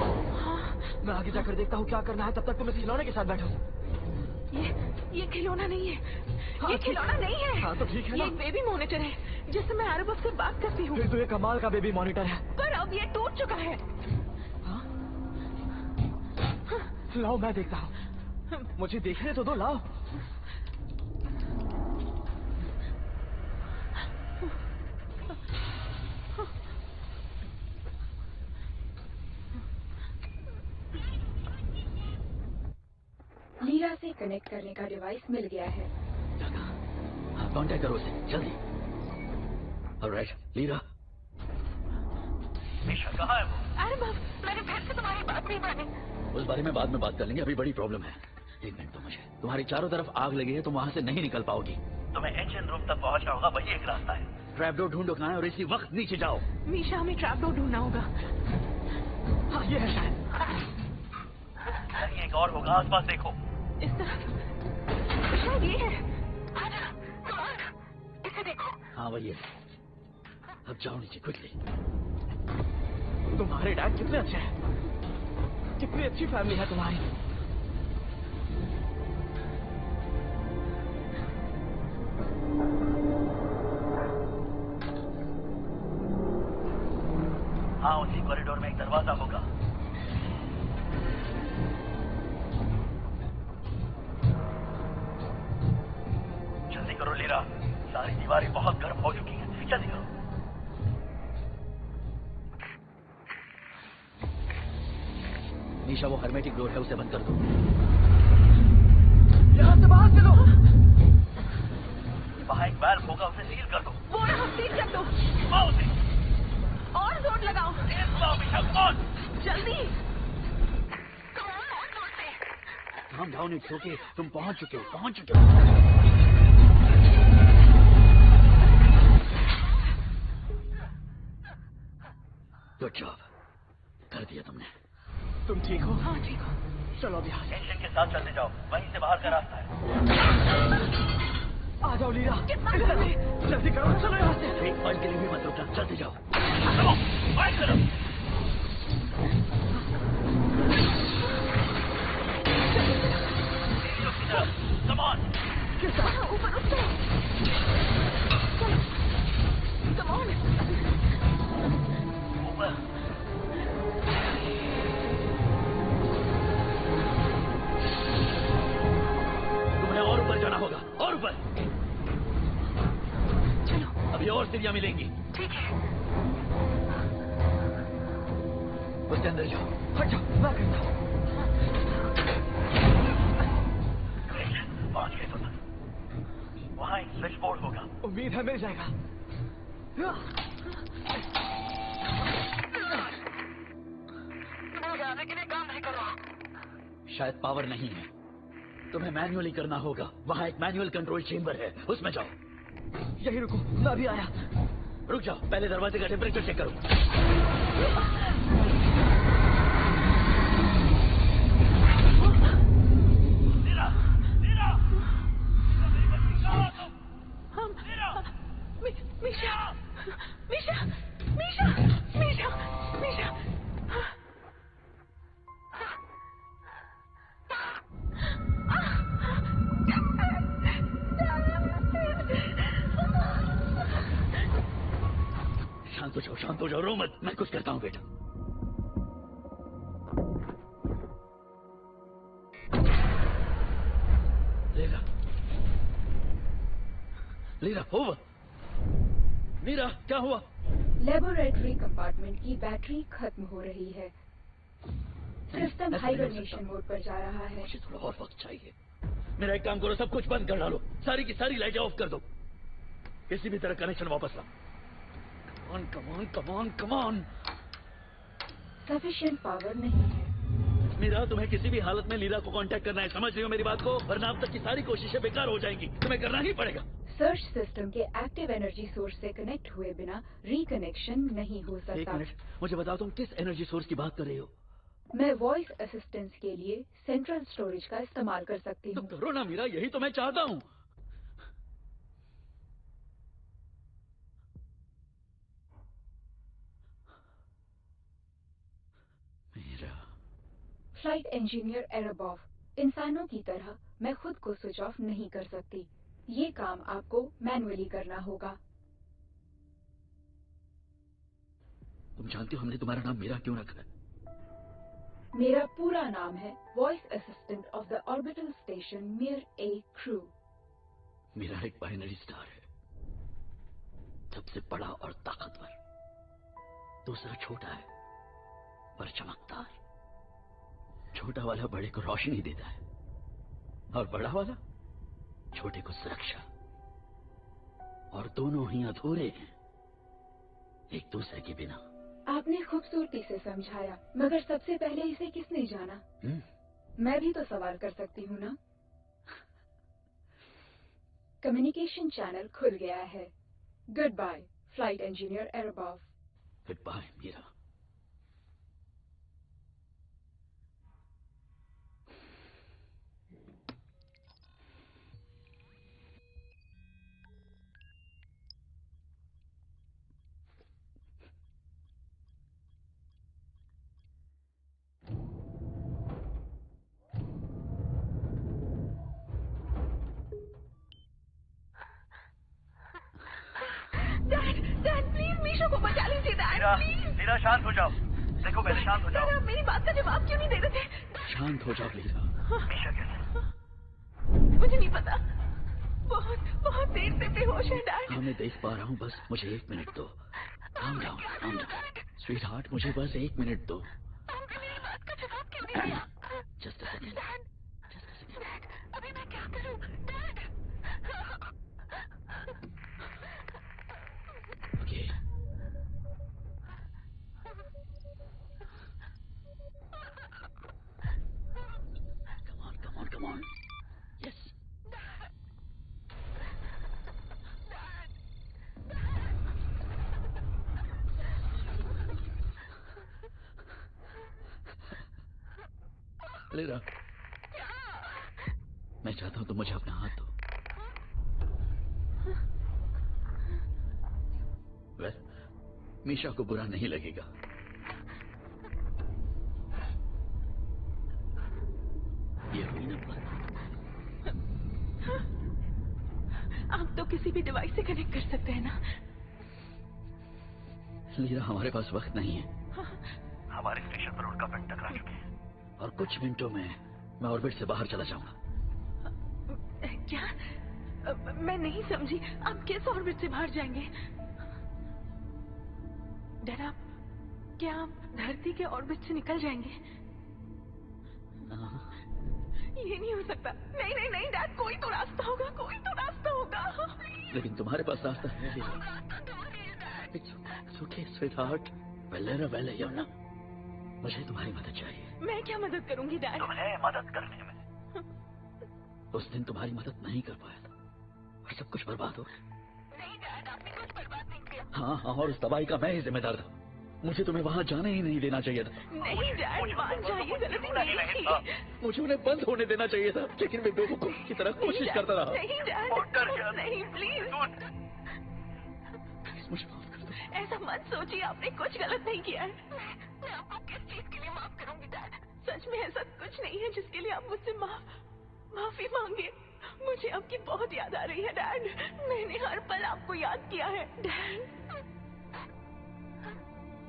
मैं आगे जाकर देखता हूँ क्या करना है, तब तक तुम इस खिलौने के साथ बैठो। ये खिलौना नहीं है। हाँ, ये खिलौना नहीं है। हाँ तो ठीक है ना। ये एक बेबी मॉनिटर है जिससे मैं अरब से बात करती हूँ। फिर तो ये कमाल का बेबी मॉनिटर है। पर अब ये टूट चुका है। लाओ मैं देखता हूँ। मुझे देखने तो दो, लाओ। लीरा से कनेक्ट करने का डिवाइस मिल गया है। कांटेक्ट करो उसे जल्दी। Alright, lira. मीशा कहाँ है वो? अरे बाप, मैंने बहन से तुम्हारी बात नहीं मानी। उस बारे में बाद में बात कर लेंगे, अभी बड़ी प्रॉब्लम है। एक मिनट दो मुझे। तुम्हारी चारों तरफ आग लगी है, तुम वहां से नहीं निकल पाओगी। तुम्हें इंजन रूम तक पहुंचना होगा, वही एक रास्ता है। ट्रैप डोर ढूंढो कहाँ है और इसी वक्त नीचे जाओ। मीशा, हमें ट्रैप डोर ढूंढना होगा। हाँ, ये है शायद। एक और होगा, आसपास देखो। इस तरफ शायद ये है। आजा, कमाल, इसे देखो। हाँ वही है। अब जाओ नीचे क्विकली। तुम्हारे डैड कितने अच्छे हैं, कितनी अच्छी फैमिली है तुम्हारी। हाँ, उसी कॉरिडोर में एक दरवाजा होगा। जल्दी करो लीरा, सारी दीवारें बहुत गर्म हो चुकी हैं, जल्दी करो। मीशा, वो हर्मेटिक डोर है, उसे बंद कर दो। यहाँ से बाहर चलो। वहाँ एक वाल्व होगा, उसे सील कर दो। वो रहा, सील कर दो। उसे और जोर लगाओ। मीशा, कौन? जल्दी। Calm down, it's okay. तुम पहुंच चुके हो। गुड जॉब, कर दिया तुमने। तुम ठीक हो? हाँ ठीक हो। चलो अब यहाँ टेंशन के साथ चलते जाओ, वहीं से बाहर का रास्ता है। आ जाओ लीरा, जल्दी करो, चलो यहाँ से। एक पल के लिए भी मत रुकना, चलते जाओ। Come on! ऊपर उठो। Come on! ऊपर। तुम्हें और ऊपर जाना होगा, और ऊपर। चलो, अभी और सीढ़ियां मिलेंगी। ठीक है। उसके अंदर जाओ। हट जाओ, मैं करता हूँ। पहुंच गए तुम। वहाँ एक स्विच बोर्ड होगा। उम्मीद है मिल जाएगा। लेकिन ये काम नहीं कर रहा। शायद पावर नहीं है, तुम्हें मैन्युअली करना होगा। वहाँ एक मैनुअल कंट्रोल चेंबर है, उसमें जाओ। यही रुको, मैं भी आया। रुक जाओ, पहले दरवाजे का टेम्परेचर चेक करो। मीशा। शांत हो जाओ, रो मत। मैं कुछ करता हूँ बेटा। Lira, over. मीरा, क्या हुआ? लेबोरेटरी कंपार्टमेंट की बैटरी खत्म हो रही है। सिस्टम हाइबरनेशन मोड पर जा रहा है। मुझे थोड़ा और वक्त चाहिए। मेरा एक काम करो, सब कुछ बंद कर डालो, सारी की सारी लाइटें ऑफ कर दो। किसी भी तरह कनेक्शन वापस लाओ। Come on. सफिशिएंट पावर नहीं है। मीरा, तुम्हें किसी भी हालत में लीरा को कांटेक्ट करना है, समझ रही हो मेरी बात को? वरना अब तक की सारी कोशिशें बेकार हो जाएंगी। तुम्हें करना ही पड़ेगा। सर्च सिस्टम के एक्टिव एनर्जी सोर्स से कनेक्ट हुए बिना रिकनेक्शन नहीं हो सकता। एक मिनट, मुझे बताओ तुम किस एनर्जी सोर्स की बात कर रही हो? मैं वॉइस असिस्टेंस के लिए सेंट्रल स्टोरेज का इस्तेमाल कर सकती हूँ। तो करो ना मीरा, यही तो मैं चाहता हूँ। फ्लाइट इंजीनियर एरेबॉफ, इंसानों की तरह मैं खुद को स्विच ऑफ नहीं कर सकती। ये काम आपको मैन्युअली करना होगा। तुम जानती हो हमने तुम्हारा नाम मीरा क्यों रखा है? मेरा पूरा नाम है voice assistant of the orbital station मिर ए क्रू। मीरा एक बाइनरी स्टार है, सबसे बड़ा और ताकतवर। दूसरा छोटा है पर चमकदार। छोटा वाला बड़े को रोशनी देता है और बड़ा वाला छोटे को सुरक्षा। और दोनों ही अधूरे हैं एक दूसरे के बिना। आपने खूबसूरती से समझाया, मगर सबसे पहले इसे किसने जाना? मैं भी तो सवाल कर सकती हूँ ना। कम्युनिकेशन चैनल खुल गया है। Goodbye, Flight Engineer Erebov. Goodbye, Mira. Dad please Misha को बचा लीजिए डैड प्लीज। लीरा शांत हो जाओ। देखो पहले शांत हो जाओ। आप मेरी बात का जवाब क्यों नहीं दे रहे थे? शांत हो जाओ लीरा। मीशा कैसे? मुझे नहीं पता, बहुत देर से बेहोश है डैड। हाँ मैं देख पा रहा हूँ, बस मुझे 1 मिनट दो। calm down स्वीट हार्ट, मुझे बस 1 मिनट दो। आपने मेरी बात का जवाब क्यों नहीं दिया? Just a second. डैड अभी मैं क्या करूं dad? Okay. Come on. Yes. Lira, मैं चाहता हूं तुम मुझे अपना हाथ दो। मीशा को बुरा नहीं लगेगा। ये हुई ना बात। आप तो किसी भी डिवाइस से कनेक्ट कर सकते हैं ना? लीरा, हमारे पास वक्त नहीं है। हमारे स्टेशन पर उनका पिंड टकरा चुके हैं और कुछ मिनटों में मैं ऑर्बिट से बाहर चला जाऊंगा। क्या? मैं नहीं समझी, आप कैसे ऑर्बिट से बाहर जाएंगे? डैड क्या आप धरती के ऑर्बिट से निकल जाएंगे? ये नहीं हो सकता। नहीं डैड, कोई तो रास्ता होगा। लेकिन तुम्हारे पास रास्ता है। It's okay, sweetheart. Well, Yona. मुझे तुम्हारी मदद चाहिए। मैं क्या मदद करूंगी डैड? तुम्हें मदद करने में। उस दिन तुम्हारी मदद नहीं कर पाया था और सब कुछ बर्बाद हो गया। नहीं डैड, आपने कुछ बर्बाद नहीं किया। हाँ, और उस तबाही का मैं ही जिम्मेदार था। मुझे तुम्हें वहाँ जाने ही नहीं देना चाहिए था। नहीं डैड, मान जाइए, गलती नहीं थी। मुझे उन्हें बंद होने देना चाहिए था, लेकिन मैं बेवकूफ की तरह कोशिश करता रहा। नहीं डैड, नहीं प्लीज मुझे माफ कर दो। ऐसा मत सोचिए, आपने कुछ गलत नहीं किया है। मैं आपको किस चीज के लिए माफ करूंगी डैड? सच में ऐसा कुछ नहीं है जिसके लिए आप मुझसे माफी मांगे। मुझे आपकी बहुत याद आ रही है डैड। मैंने हर पल आपको याद किया है डैड।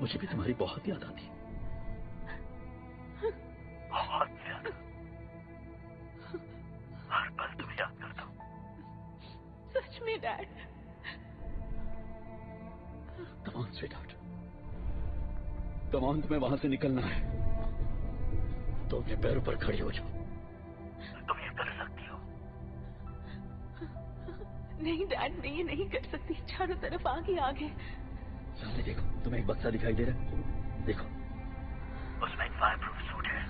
मुझे भी तुम्हारी बहुत याद आती। बहुत ज्यादा। हर पल तुम्हें याद करता हूँ। सच में dad. Come on, sweetheart. Come on, तुम्हें वहां से निकलना है। तो अपने पैरों पर खड़ी हो जाओ। तुम ये कर सकती हो। नहीं डैड, मैं ये नहीं कर सकती। चारों तरफ आगे। सामने देखो, तुम्हें एक बक्सा दिखाई दे रहा है? देखो, उसमें एक फायरप्रूफ सूट है।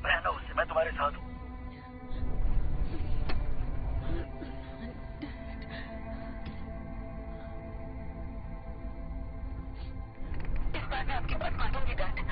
पहनो उसे, मैं तुम्हारे साथ हूँ। इस बार मैं आपकी बात मानूंगी डैड।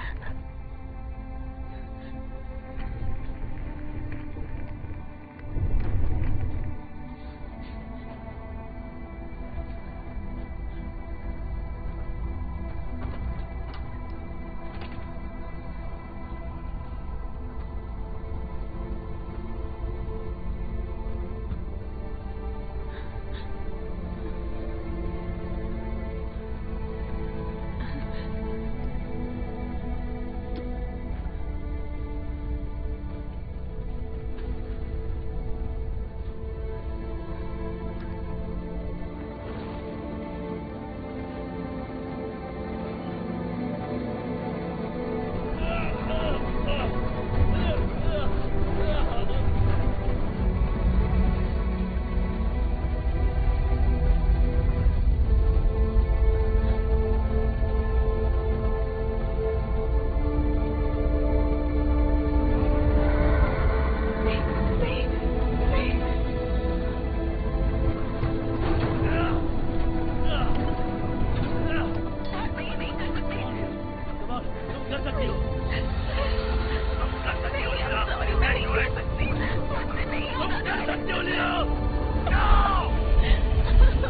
सकती हो, तुम कर सकती हो लीला, मैं नहीं कर सकती, तुम कर सकती हो लीला।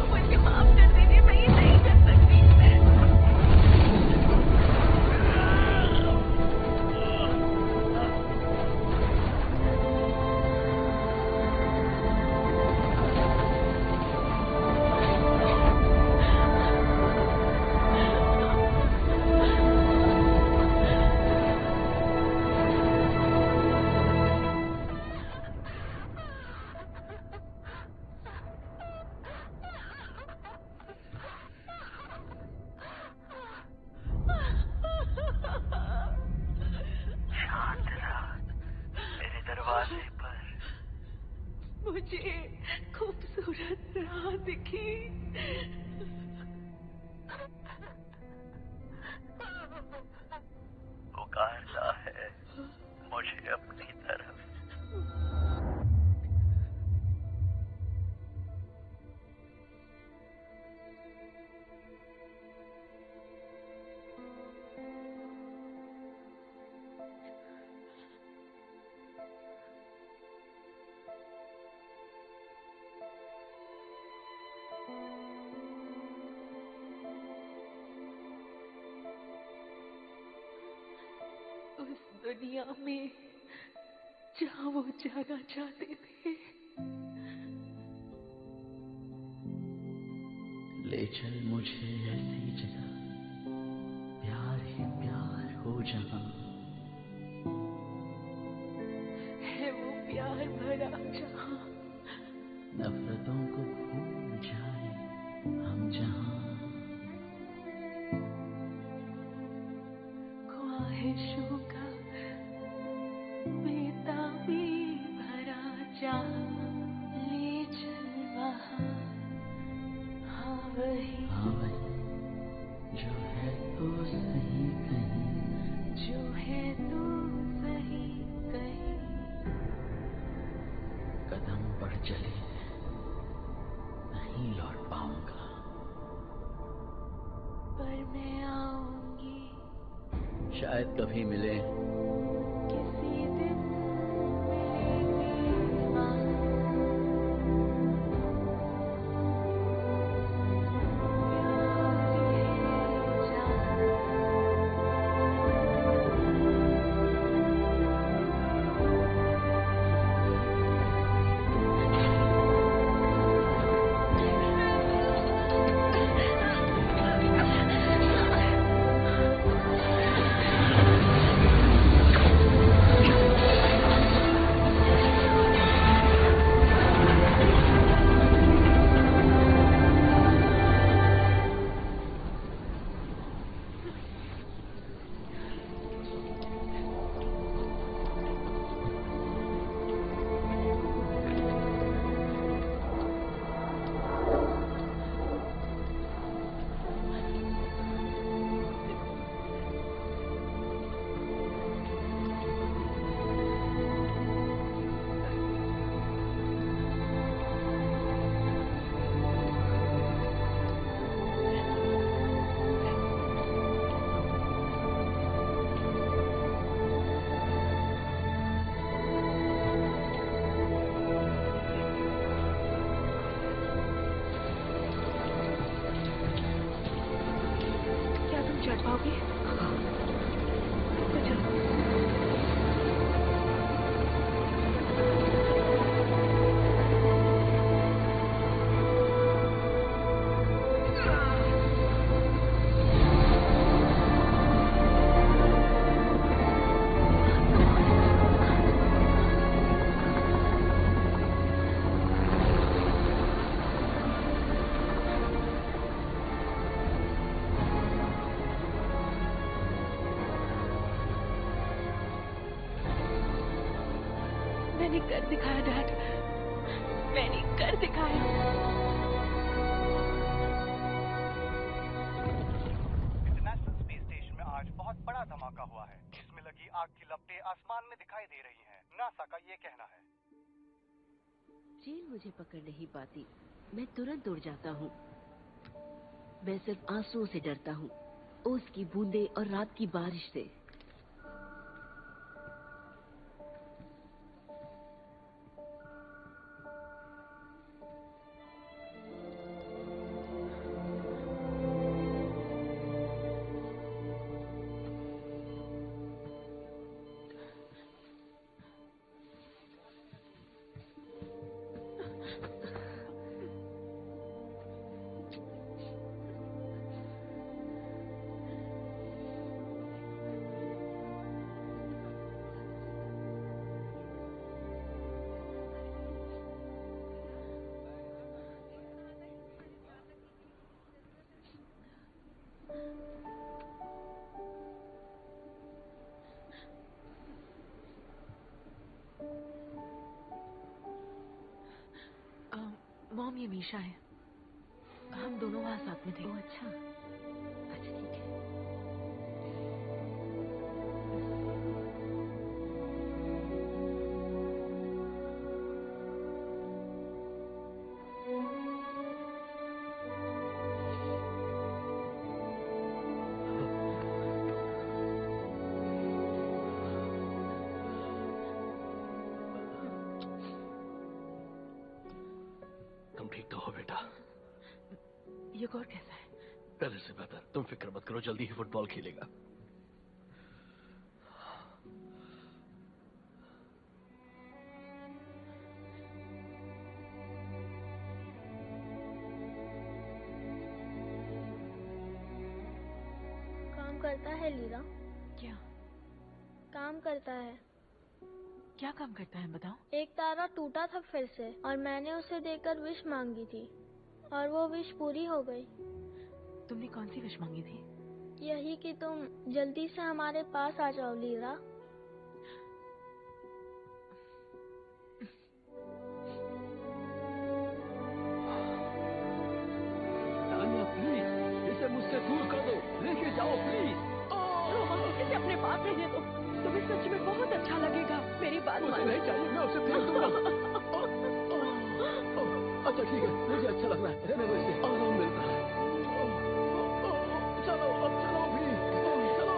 मुझे माफ कर दीजिए, मैं ये नहीं कर सकती। शांत रात मेरे दरवाजे पर। मुझे खूबसूरत राह दिखी। पुकारता है मुझे अपनी तरफ। उस दुनिया में जहाँ वो जाना चाहते थे। ले चल मुझे ऐसी जगह, प्यार ही प्यार हो जहाँ, है वो प्यार भरा जहाँ, नफरतों को भूल जाए हम जहाँ, ख्वाहिशों का बेताबी भरा जहाँ, ले चल वहाँ, हाँ वही जो है तो सही कहीं, जो है तो सही कहीं। कदम बढ़ चले नहीं लौट पाऊंगा, पर मैं आऊंगी शायद कभी मिले। किसी दिन मिलेंगे वहाँ। चढ़ पाओगे? तो चलो। मैंने कर दिखाया डैड, मैंने कर दिखाया। इंटरनेशनल स्पेस स्टेशन में आज बहुत बड़ा धमाका हुआ है, जिसमें लगी आग की लपटें आसमान में दिखाई दे रही हैं। नासा का ये कहना है। जेल मुझे पकड़ नहीं पाती, मैं तुरंत उड़ जाता हूँ। मैं सिर्फ आंसुओं से डरता हूँ, ओस की बूंदे और रात की बारिश से। ये मीशा है। हम दोनों वहाँ साथ में थे। ओह अच्छा, अच्छा ठीक है। तुम ठीक तो हो बेटा? येगोर कैसा है? पहले से बेहतर। तुम फिक्र मत करो, जल्दी ही फुटबॉल खेलेगा। काम करता है लीला। क्या काम करता है? क्या काम करता है बताओ? एक तारा टूटा था फिर से और मैंने उसे देकर विश मांगी थी और वो विश पूरी हो गई। तुमने कौन सी विश मांगी थी? यही कि तुम जल्दी से हमारे पास आ जाओ लीला। तानिया प्लीज इसे मुझसे दूर कर दो, लेके जाओ प्लीज। रोमा इसे अपने पास रहने दो, तुम्हें सच में बहुत अच्छा लगेगा। मेरी बात मुझे मानो। नहीं चाहिए, मैं उसे फेंक दूंगा। अच्छा ठीक है, मुझे अच्छा लग रहा है, रहने दो इसे, आराम मिलता है। चलो अब चलो भी, चलो।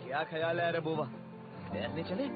क्या ख्याल है अरे बुआ, तैरने चले?